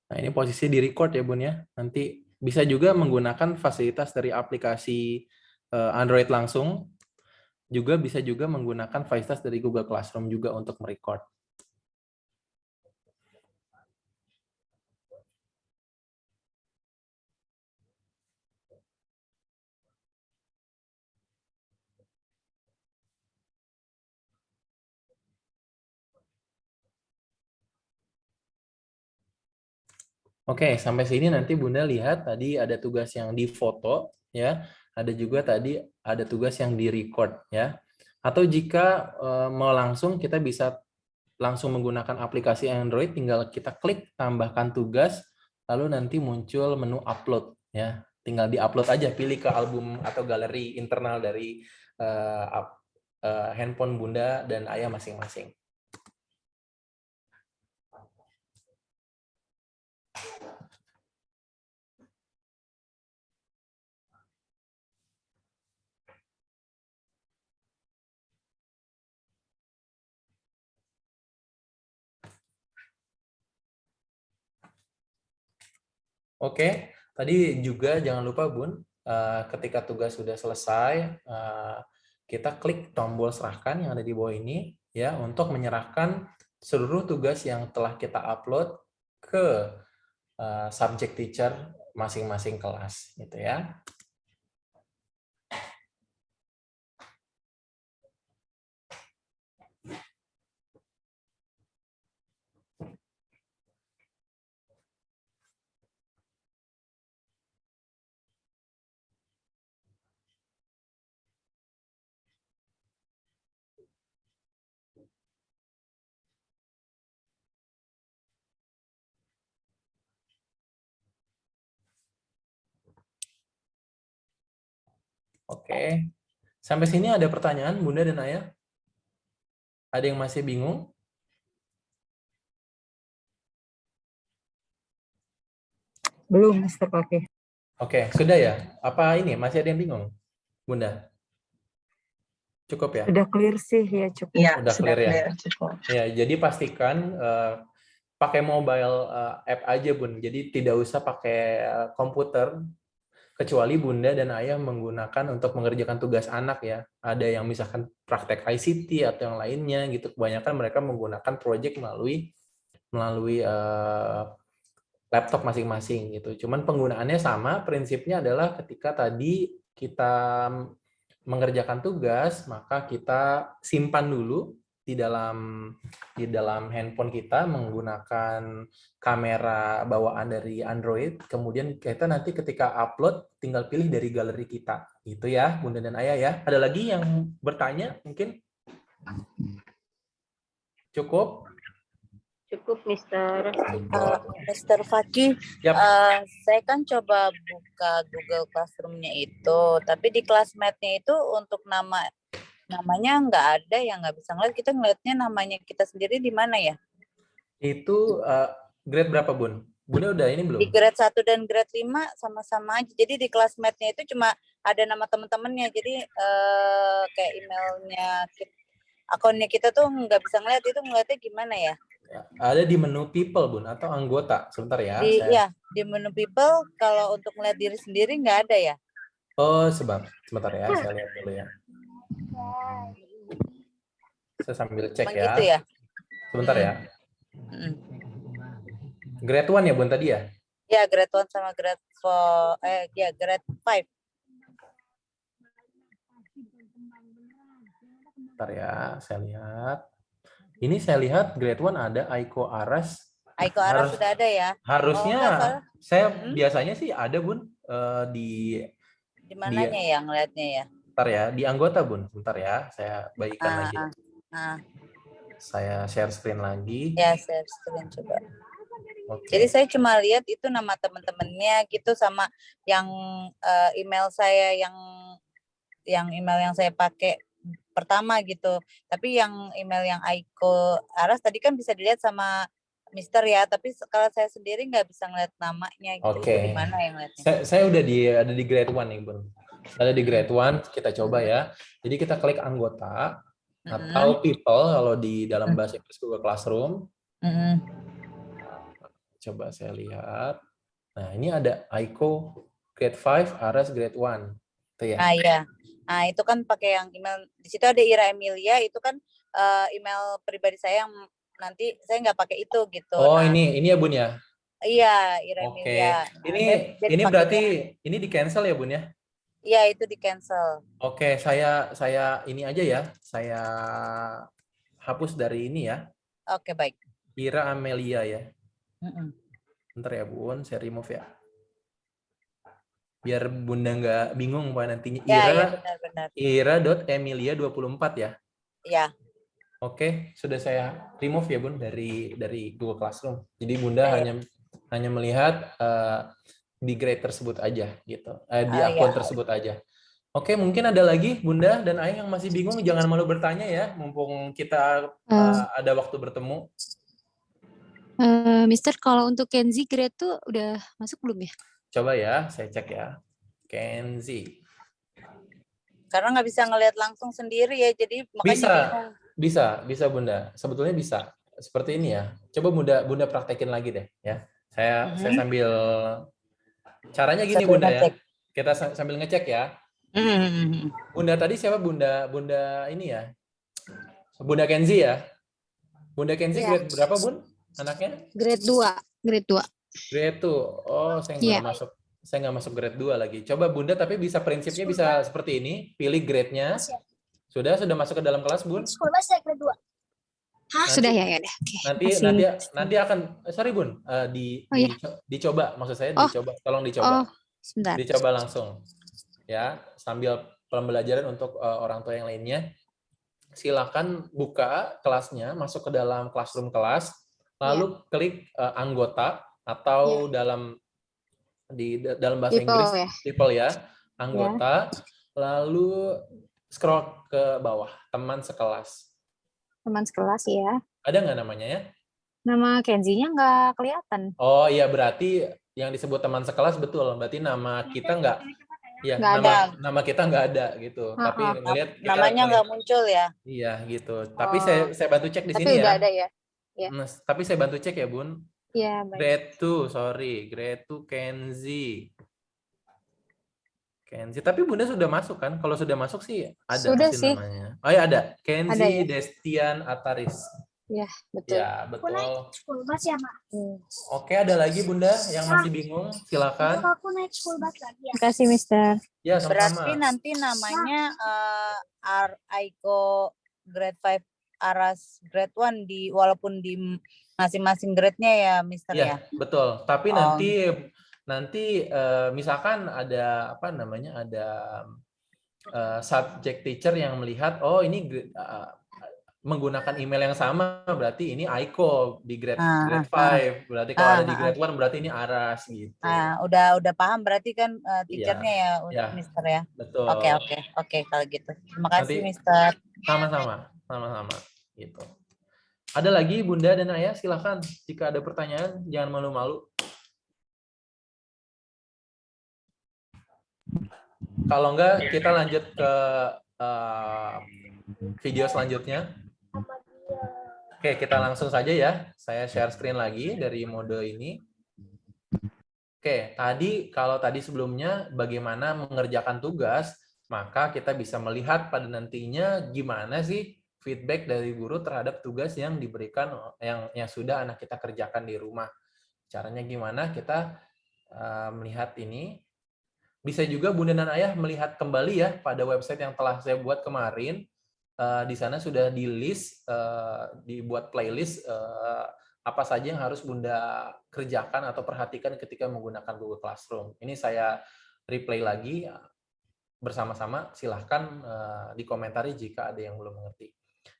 Nah, ini posisi di record ya, Bun ya. Nanti bisa juga menggunakan fasilitas dari aplikasi Android langsung. Juga bisa juga menggunakan fasilitas dari Google Classroom juga untuk merecord. Oke, sampai sini nanti Bunda lihat tadi ada tugas yang difoto ya, ada juga tadi ada tugas yang di-record ya. Atau jika mau langsung kita bisa langsung menggunakan aplikasi Android, tinggal kita klik tambahkan tugas lalu nanti muncul menu upload ya. Tinggal di-upload aja, pilih ke album atau galeri internal dari handphone Bunda dan Ayah masing-masing. Oke, tadi juga jangan lupa Bun, ketika tugas sudah selesai, kita klik tombol serahkan yang ada di bawah ini ya untuk menyerahkan seluruh tugas yang telah kita upload ke subject teacher masing-masing kelas, gitu ya. Oke, sampai sini ada pertanyaan Bunda dan Ayah? Ada yang masih bingung? Belum, Mr. Fakih. Oke, sudah ya? Apa ini masih ada yang bingung, Bunda? Cukup ya? Sudah clear sih, ya cukup. Iya, Udah sudah clear ya? clear, cukup. Ya, jadi pastikan pakai mobile app aja Bun. Jadi tidak usah pakai komputer, kecuali Bunda dan Ayah menggunakan untuk mengerjakan tugas anak ya. Ada yang misalkan praktek ICT atau yang lainnya gitu. Kebanyakan mereka menggunakan project melalui laptop masing-masing gitu. Cuman penggunaannya sama, prinsipnya adalah ketika tadi kita mengerjakan tugas, maka kita simpan dulu di dalam handphone kita menggunakan kamera bawaan dari Android. Kemudian kita nanti ketika upload tinggal pilih dari galeri kita. Gitu ya, Bunda dan Ayah ya. Ada lagi yang bertanya mungkin? Cukup? Cukup, Mister. Mr. Fakih, Yap. saya kan coba buka Google Classroom-nya itu, tapi di classmate-nya itu untuk nama Namanya nggak ada ya, nggak bisa ngeliat. Kita ngeliatnya namanya kita sendiri di mana ya? Itu grade berapa, Bun? Bunda udah ini belum? Di grade 1 dan grade 5 sama-sama aja. Jadi di classmate-nya itu cuma ada nama teman-temannya. Jadi kayak emailnya, akunnya kita tuh nggak bisa ngeliat. Itu ngeliatnya gimana ya? Ada di menu people, Bun, atau anggota. Sebentar ya. Di menu people, kalau untuk ngeliat diri sendiri nggak ada ya? Oh, sebentar ya. Saya lihat dulu ya. Saya sambil cek Emang ya. gitu ya? Sebentar ya. Mm. Grade 1 ya, Bun, tadi ya? Ya, grade 1 sama grade 4, ya grade 5. Bentar ya, saya lihat. Ini saya lihat grade 1 ada Aiko Aras. Aiko Aras sudah ada ya? Harusnya saya biasanya sih ada, Bun, di mananya ya ngeliatnya ya? Bentar ya, di anggota, Bun. Bentar ya, saya bagikan lagi. Saya share screen lagi. Ya, share screen coba. Okay. Jadi saya cuma lihat itu nama teman-temannya gitu, sama yang email saya yang email yang saya pakai pertama gitu. Tapi yang email yang Aiko Aras tadi kan bisa dilihat sama Mister ya, tapi kalau saya sendiri nggak bisa ngeliat namanya gitu. Oke. Di mana yang ngeliatnya? Saya udah ada di grade 1 nih, Bun. Ada di grade 1, kita coba ya. Jadi kita klik anggota atau people kalau di dalam bahasa Inggris Google Classroom. Coba saya lihat. Nah, ini ada Aiko grade 5, Aras grade 1. Itu ya. Iya. Nah, itu kan pakai yang email. Di situ ada Ira Emilia, itu kan email pribadi saya yang nanti saya nggak pakai itu gitu. Oh, ini ya, Bun ya? Iya, Ira Emilia. Nah, ini berarti ini di cancel ya, Bun ya? Iya, itu di cancel. Oke, saya ini aja ya. Saya hapus dari ini ya. Oke, baik. Ira Amelia ya. Bentar ya, Bun, saya remove ya. Biar Bunda nggak bingung Pak nantinya. Ira.emilia24 ya. Iya. Oke, sudah saya remove ya, Bun, dari Google Classroom. Jadi Bunda hanya melihat di grade tersebut aja gitu. Di akun tersebut aja. Oke, mungkin ada lagi Bunda dan Ayah yang masih bingung, jangan malu bertanya ya, mumpung kita ada waktu bertemu. Mister, kalau untuk Kenzi grade tuh udah masuk belum ya? Coba ya, saya cek ya. Kenzi. Karena nggak bisa ngelihat langsung sendiri ya, jadi makanya bisa Bunda. Sebetulnya bisa. Seperti ini ya. Coba Bunda praktekin lagi deh ya. Saya sambil caranya gini Bunda ya. Kita sambil ngecek ya. Bunda tadi siapa Bunda ini ya? Bunda Kenzi ya? Bunda Kenzi grade berapa, Bun? Anaknya? Grade 2. Grade 2. Oh, saya nggak masuk grade 2 lagi. Coba Bunda tapi bisa prinsipnya bisa seperti ini, pilih grade-nya. Sudah masuk ke dalam kelas, Bun? Grade 2. Sudah ya udah. Nanti akan sorry Bun, dicoba, maksud saya dicoba. Tolong dicoba. Sebentar. Dicoba langsung. Ya, sambil pembelajaran untuk orang tua yang lainnya. Silakan buka kelasnya, masuk ke dalam classroom kelas, lalu klik anggota atau dalam bahasa Inggris people ya, anggota, lalu scroll ke bawah, teman sekelas. Teman sekelas ya. Ada nggak namanya ya? Nama Kenzi-nya nggak kelihatan. Oh iya, berarti yang disebut teman sekelas betul. Berarti nama kita nggak nama kita nggak ada gitu. Tapi ngelihat namanya nggak muncul ya. Iya gitu. Tapi saya bantu cek di sini ya. Tapi udah ada ya. Tapi saya bantu cek ya, Bun. Iya, baik. Grade 2 Kenzi. Tapi Bunda sudah masuk kan? Kalau sudah masuk sih ada sudah sih namanya. Oh ya ada. Kenzi Destian Ataris. Ya, betul. Ya, betul. School bus ya, Mak. Oke, ada lagi Bunda yang masih bingung? Silakan. Aku naik school bus lagi ya. Terima kasih, Mister. Ya, sama-sama. Berarti nanti namanya Aiko grade 5, Aras grade 1 walaupun di masing-masing grade-nya ya, Mister ya. Betul. Tapi nanti misalkan ada ada subject teacher yang melihat ini menggunakan email yang sama, berarti ini Aiko di grade 5. Berarti kalau ada di grade 1 berarti ini Aras gitu. Udah paham berarti kan Iya. teachernya ya, Ya, Mister ya. betul. Oke kalau gitu. Terima kasih Nanti Mister. sama-sama gitu. Ada lagi Bunda dan Ayah, silakan jika ada pertanyaan, jangan malu-malu. Kalau enggak kita lanjut ke video selanjutnya. Oke, kita langsung saja ya. Saya share screen lagi dari mode ini. Oke, kalau tadi sebelumnya bagaimana mengerjakan tugas, maka kita bisa melihat pada nantinya gimana sih feedback dari guru terhadap tugas yang diberikan, yang sudah anak kita kerjakan di rumah. Caranya gimana kita melihat ini. Bisa juga Bunda dan Ayah melihat kembali ya pada website yang telah saya buat kemarin. Di sana sudah dibuat playlist apa saja yang harus Bunda kerjakan atau perhatikan ketika menggunakan Google Classroom. Ini saya replay lagi bersama-sama, silahkan dikomentari jika ada yang belum mengerti.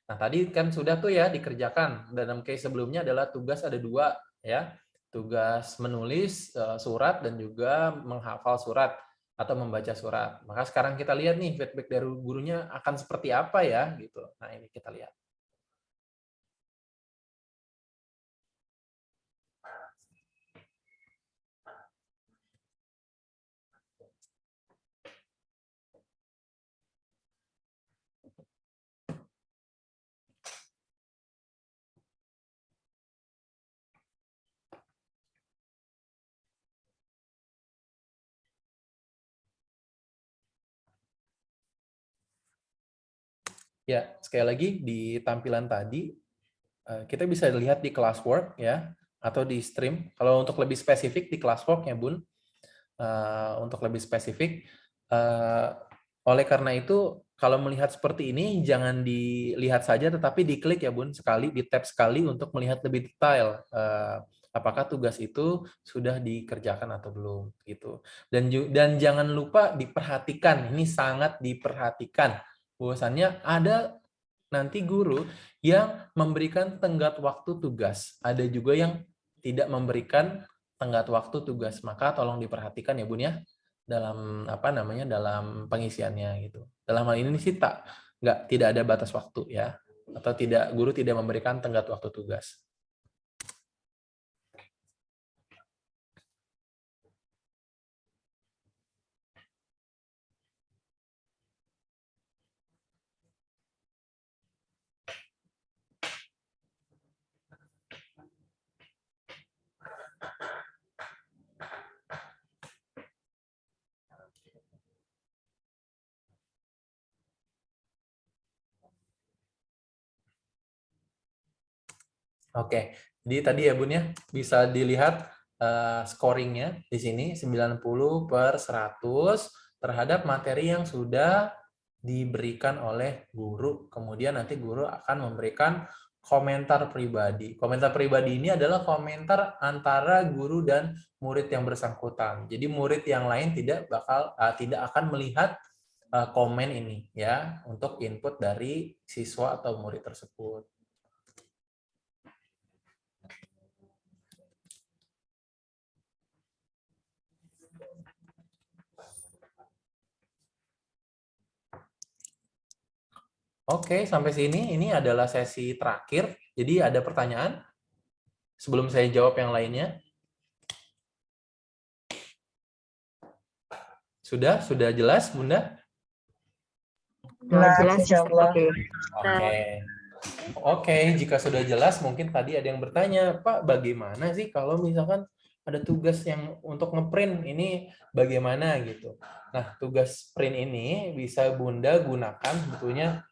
Nah, tadi kan sudah tuh ya dikerjakan. Dalam case sebelumnya adalah tugas ada 2 ya. Tugas menulis surat dan juga menghafal surat atau membaca surat. Maka sekarang kita lihat nih feedback dari gurunya akan seperti apa ya gitu. Nah, ini kita lihat. Ya, sekali lagi di tampilan tadi kita bisa lihat di classwork ya atau di stream. Kalau untuk lebih spesifik di classwork ya Bun, untuk lebih spesifik. Oleh karena itu kalau melihat seperti ini jangan dilihat saja tetapi diklik ya Bun sekali, di tab sekali untuk melihat lebih detail apakah tugas itu sudah dikerjakan atau belum gitu. Dan jangan lupa diperhatikan, ini sangat diperhatikan. Bahwasannya ada nanti guru yang memberikan tenggat waktu tugas. Ada juga yang tidak memberikan tenggat waktu tugas. Maka tolong diperhatikan ya Bun ya dalam dalam pengisiannya gitu. Dalam hal ini sih tidak ada batas waktu ya, atau guru tidak memberikan tenggat waktu tugas. Oke, jadi tadi ya Bun ya, bisa dilihat scoringnya di sini 90/100 terhadap materi yang sudah diberikan oleh guru. Kemudian nanti guru akan memberikan komentar pribadi. Komentar pribadi ini adalah komentar antara guru dan murid yang bersangkutan. Jadi murid yang lain tidak akan melihat komen ini ya untuk input dari siswa atau murid tersebut. Oke, sampai sini ini adalah sesi terakhir. Jadi ada pertanyaan sebelum saya jawab yang lainnya? Sudah jelas, Bunda? Jelas, insyaallah. Oke, jika sudah jelas, mungkin tadi ada yang bertanya, Pak, bagaimana sih kalau misalkan ada tugas yang untuk ngeprint ini bagaimana gitu. Nah, tugas print ini bisa Bunda gunakan sebetulnya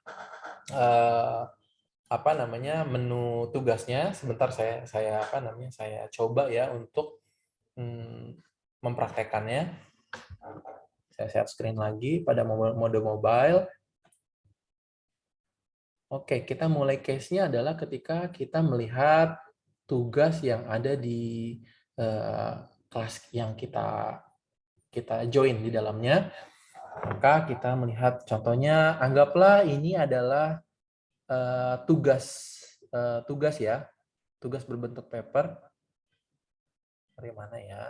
menu tugasnya. Sebentar saya coba ya untuk mempraktekannya. Saya share screen lagi pada mode mobile. Oke, kita mulai case-nya adalah ketika kita melihat tugas yang ada di kelas yang kita join di dalamnya. Maka kita melihat contohnya, anggaplah ini adalah tugas ya, tugas berbentuk paper. Dari mana ya?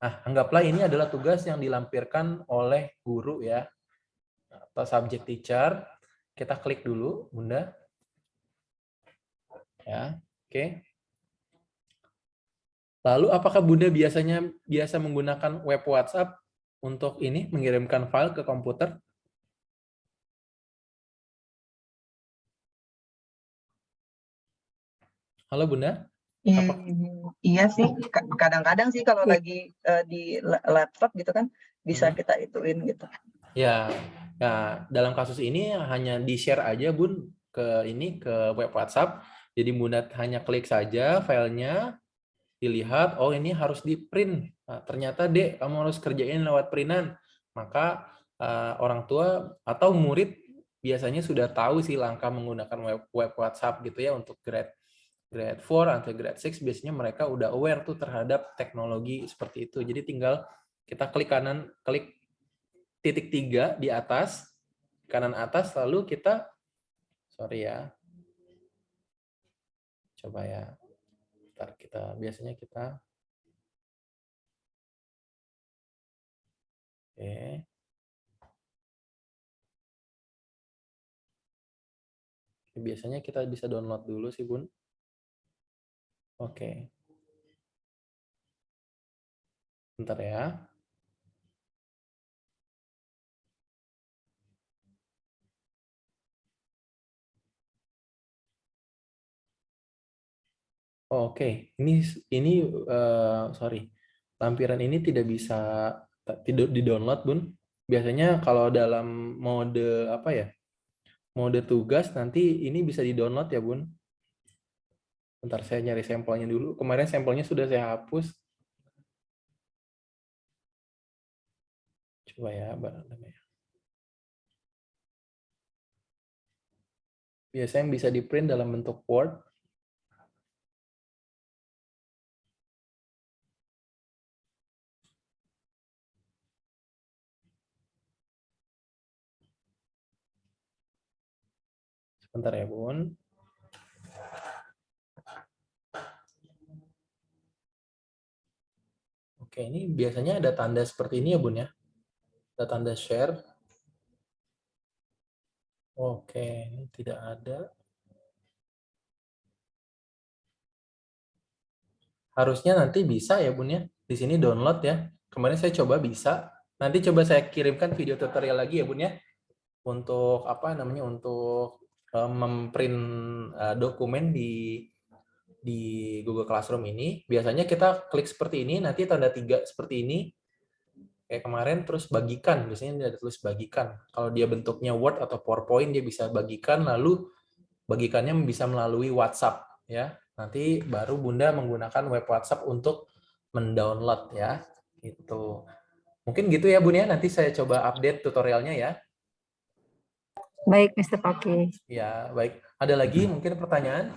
Anggaplah ini adalah tugas yang dilampirkan oleh guru ya, atau subject teacher. Kita klik dulu, Bunda. Ya, oke. Lalu apakah Bunda biasa menggunakan web WhatsApp untuk ini mengirimkan file ke komputer? Halo Bunda? Iya sih, kadang-kadang sih kalau lagi di laptop gitu kan bisa kita ituin gitu. Ya, nah dalam kasus ini hanya di-share aja Bun ke web WhatsApp. Jadi Bunda hanya klik saja filenya, dilihat, oh ini harus di-print. Nah, ternyata Dek, kamu harus kerjain lewat printan. Maka orang tua atau murid biasanya sudah tahu sih langkah menggunakan web WhatsApp gitu ya untuk grade 4 atau grade 6 biasanya mereka udah aware tuh terhadap teknologi seperti itu. Jadi tinggal kita klik titik 3 di atas, kanan atas, lalu kita, coba ya, biasanya kita, biasanya kita bisa download dulu sih Bun. Oke. Bentar ya. Oke, ini lampiran ini tidak di-download Bun. Biasanya kalau dalam mode mode tugas nanti ini bisa di-download ya Bun. Bentar saya nyari sampelnya dulu. Kemarin sampelnya sudah saya hapus. Coba ya, biasanya bisa di-print dalam bentuk Word. Sebentar ya Bun. Oke, ini biasanya ada tanda seperti ini ya Bun ya. Ada tanda share. Oke, ini tidak ada. Harusnya nanti bisa ya Bun ya. Di sini download ya. Kemarin saya coba bisa. Nanti coba saya kirimkan video tutorial lagi ya Bun ya. Untuk untuk memprint dokumen di Google Classroom ini. Biasanya kita klik seperti ini, nanti tanda 3 seperti ini. Kayak kemarin, terus bagikan. Biasanya ada tulis bagikan. Kalau dia bentuknya Word atau PowerPoint, dia bisa bagikan, lalu bagikannya bisa melalui WhatsApp. Ya, nanti baru Bunda menggunakan web WhatsApp untuk mendownload ya. Gitu. Mungkin gitu ya Bun ya, nanti saya coba update tutorialnya ya. Baik, Mr. Paki. Ya, baik. Ada lagi mungkin pertanyaan?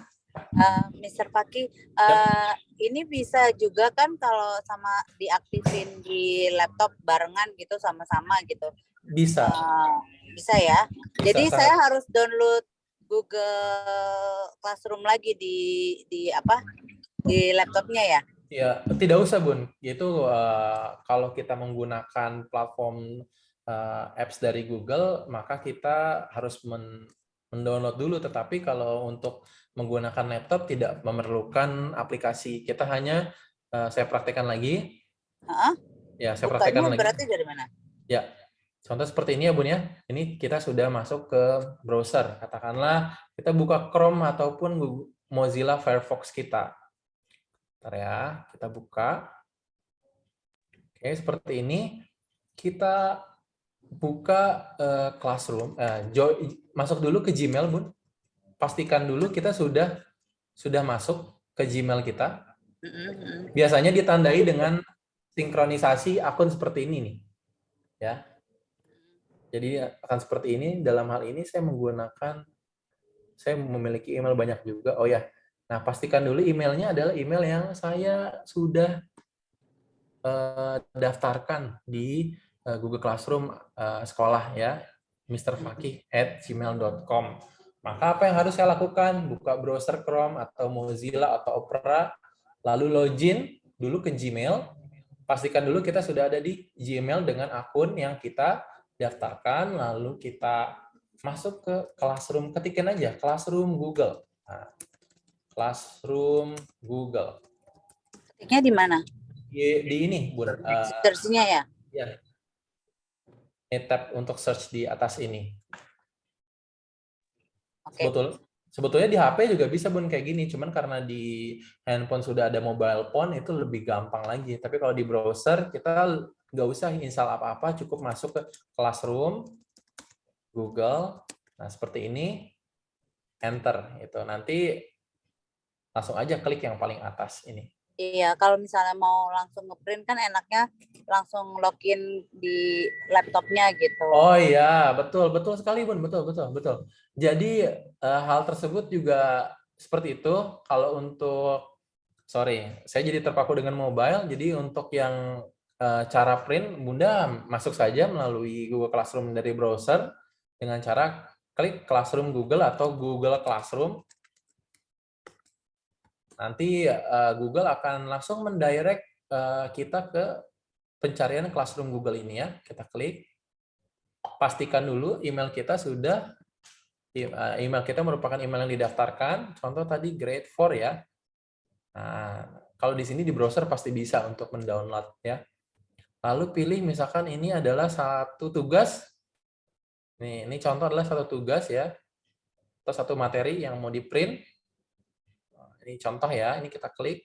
Mr. Paki, ini bisa juga kan kalau sama diaktifin di laptop barengan gitu sama-sama gitu? Bisa. Bisa ya? Bisa, jadi saya harus download Google Classroom lagi di laptopnya ya? Ya, tidak usah Bun. Itu kalau kita menggunakan platform apps dari Google, maka kita harus mendownload dulu. Tetapi kalau untuk menggunakan laptop tidak memerlukan aplikasi. Kita hanya, saya praktekkan lagi. Ya, saya praktekkan lagi. Berarti dari mana? Ya, contoh seperti ini ya Bun ya. Ini kita sudah masuk ke browser. Katakanlah kita buka Chrome ataupun Mozilla Firefox kita. Bentar ya, kita buka. Oke, seperti ini. Kita buka Classroom. Masuk dulu ke Gmail, Bun. Pastikan dulu kita sudah masuk ke Gmail kita. Biasanya ditandai dengan sinkronisasi akun seperti ini nih. Ya. Jadi akan seperti ini. Dalam hal ini saya memiliki email banyak juga. Oh ya. Nah, pastikan dulu emailnya adalah email yang saya sudah daftarkan di Google Classroom sekolah ya. mrfakih@gmail.com. Maka apa yang harus saya lakukan? Buka browser Chrome atau Mozilla atau Opera, lalu login dulu ke Gmail. Pastikan dulu kita sudah ada di Gmail dengan akun yang kita daftarkan, lalu kita masuk ke Classroom, ketikin aja Classroom Google. Nah, Classroom Google. Ketiknya di mana? Di ini, Bun. Search-nya ya? Ya. Ini tab untuk search di atas ini. Oke. Sebetulnya di HP juga bisa, Bun, kayak gini. Cuman karena di handphone sudah ada mobile phone, itu lebih gampang lagi. Tapi kalau di browser, kita nggak usah install apa-apa, cukup masuk ke Classroom Google. Nah, seperti ini. Enter. Itu nanti langsung aja klik yang paling atas ini. Iya, kalau misalnya mau langsung ngeprint kan enaknya langsung login di laptopnya gitu. Oh iya, betul sekali, Bun, betul. Jadi hal tersebut juga seperti itu. Kalau untuk, saya jadi terpaku dengan mobile. Jadi untuk yang cara print, Bunda masuk saja melalui Google Classroom dari browser dengan cara klik Classroom Google atau Google Classroom. Nanti Google akan langsung mendirect kita ke pencarian Classroom Google ini ya. Kita klik. Pastikan dulu email kita merupakan email yang didaftarkan. Contoh tadi grade 4 ya. Nah, kalau di sini di browser pasti bisa untuk mendownload ya. Lalu pilih misalkan ini adalah satu tugas. Ini contoh adalah satu tugas ya. Atau satu materi yang mau di-print. Ini contoh ya, ini kita klik.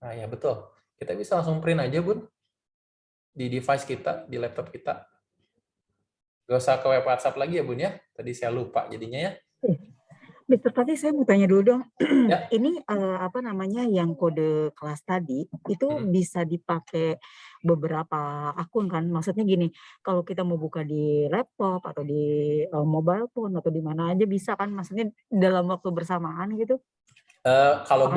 Nah ya betul, kita bisa langsung print aja, Bun. Di device kita, di laptop kita. Gak usah ke web WhatsApp lagi ya, Bun ya. Tadi saya lupa jadinya ya. Mister, tadi saya mau tanya dulu dong. Ya. Ini yang kode kelas tadi itu bisa dipakai beberapa akun kan? Maksudnya gini, kalau kita mau buka di laptop atau di mobile phone atau di mana aja bisa kan? Maksudnya dalam waktu bersamaan gitu? Kalau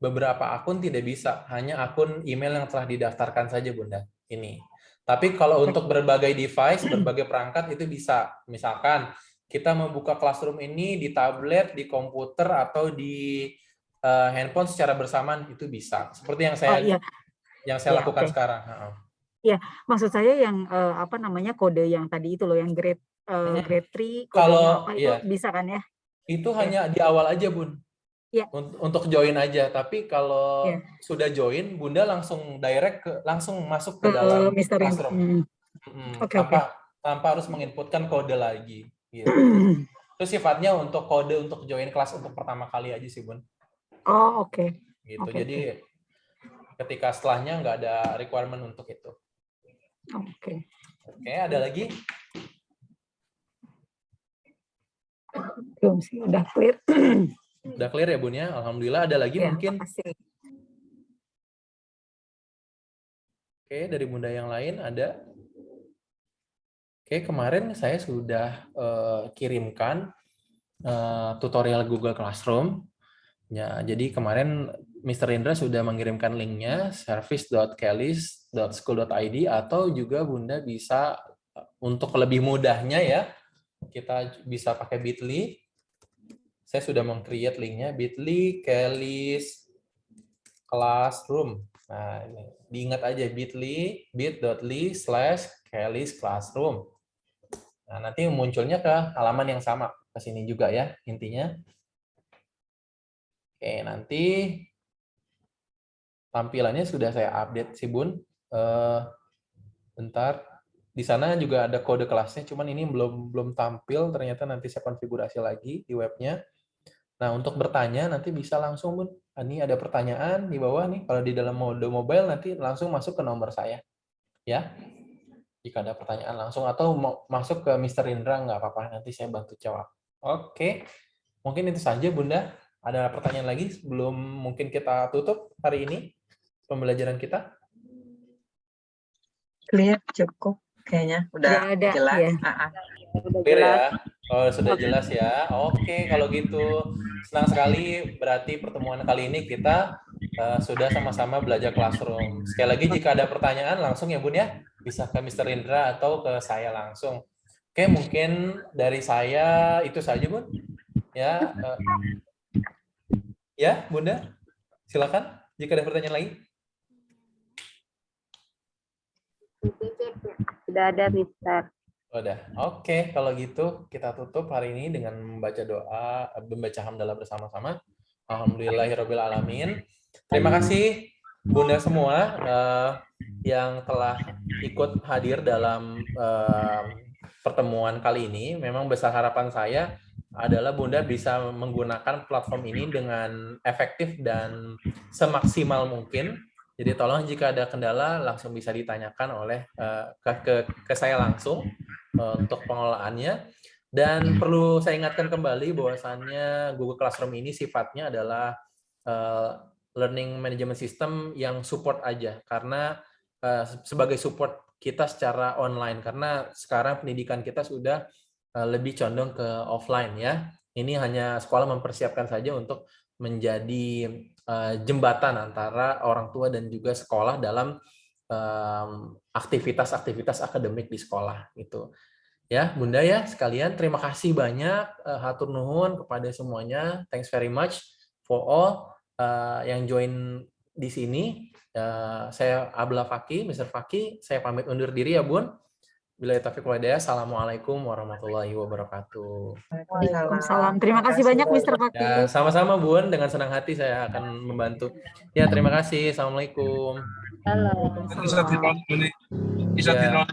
beberapa akun tidak bisa, hanya akun email yang telah didaftarkan saja, Bunda. Ini. Tapi kalau untuk berbagai device, berbagai perangkat itu bisa. Misalkan kita membuka Classroom ini di tablet, di komputer, atau di handphone secara bersamaan, itu bisa. Seperti yang saya lakukan sekarang. Ya, maksud saya yang kode yang tadi itu loh, yang grade 3, kalau itu bisa kan ya? Itu hanya di awal aja, Bun. Ya. Untuk join aja. Tapi kalau sudah join, Bunda langsung langsung masuk ke dalam Classroom. Tanpa harus menginputkan kode lagi. Gitu. Itu sifatnya untuk kode untuk join kelas untuk pertama kali aja sih, Bun. Oh, oke. Gitu. Jadi ketika setelahnya nggak ada requirement untuk itu. Oke, ada lagi? Belum sih, udah clear. Udah clear ya, Bun ya? Alhamdulillah. Ada lagi mungkin? Makasih. Oke, dari Bunda yang lain ada? Oke, kemarin saya sudah kirimkan tutorial Google Classroom. Ya, jadi kemarin Mr. Indra sudah mengirimkan linknya service.kellys.school.id atau juga Bunda bisa untuk lebih mudahnya ya, kita bisa pakai Bitly. Saya sudah meng-create linknya Bitly Kellys Classroom. Nah, ini diingat aja bit.ly/Kellys Classroom. Nah, nanti munculnya ke halaman yang sama, ke sini juga ya, intinya. Oke, nanti tampilannya sudah saya update sih, Bun. Bentar. Di sana juga ada kode kelasnya, cuman ini belum tampil, ternyata nanti saya konfigurasi lagi di webnya. Nah, untuk bertanya nanti bisa langsung, Bun. Ini ada pertanyaan di bawah nih, kalau di dalam mode mobile nanti langsung masuk ke nomor saya. Ya. Jika ada pertanyaan langsung atau mau masuk ke Mr. Indra, nggak apa-apa, nanti saya bantu jawab. Oke, mungkin itu saja, Bunda. Ada pertanyaan lagi sebelum mungkin kita tutup hari ini pembelajaran kita? Clear, cukup kayaknya. Udah jelas. Ya. Clear ya? Oh, sudah jelas ya. Oke, kalau gitu senang sekali. Berarti pertemuan kali ini kita sudah sama-sama belajar Classroom. Sekali lagi jika ada pertanyaan langsung ya, Bun ya. bisa ke Mr. Indra atau ke saya langsung. Oke, mungkin dari saya itu saja, Bun. Ya, ya, Bunda, silakan jika ada pertanyaan lagi. Sudah ada, Mister. Udah. Oke, kalau gitu kita tutup hari ini dengan membaca doa, membaca hamdalah bersama-sama. Alhamdulillahirabbil alamin. Terima kasih Bunda semua yang telah ikut hadir dalam pertemuan kali ini. Memang besar harapan saya adalah Bunda bisa menggunakan platform ini dengan efektif dan semaksimal mungkin. Jadi tolong jika ada kendala langsung bisa ditanyakan oleh ke saya langsung untuk pengelolaannya. Dan perlu saya ingatkan kembali bahwasannya Google Classroom ini sifatnya adalah learning management system yang support aja, karena sebagai support kita secara online, karena sekarang pendidikan kita sudah lebih condong ke offline ya. Ini hanya sekolah mempersiapkan saja untuk menjadi jembatan antara orang tua dan juga sekolah dalam aktivitas-aktivitas akademik di sekolah gitu. Ya, Bunda ya, sekalian terima kasih banyak, hatur nuhun kepada semuanya. Thanks very much for all yang join di sini. Saya Abla Faki, Mr. Faki, saya pamit undur diri ya, Bun. Billahi taufiq wal hidayah. Assalamualaikum warahmatullahi wabarakatuh. Waalaikumsalam. Terima kasih banyak, Mr. Faki. Ya, sama-sama, Bun. Dengan senang hati saya akan membantu. Ya, terima kasih. Assalamualaikum. Halo. Bisa Waalaikumsalam. bisa Ya. tidak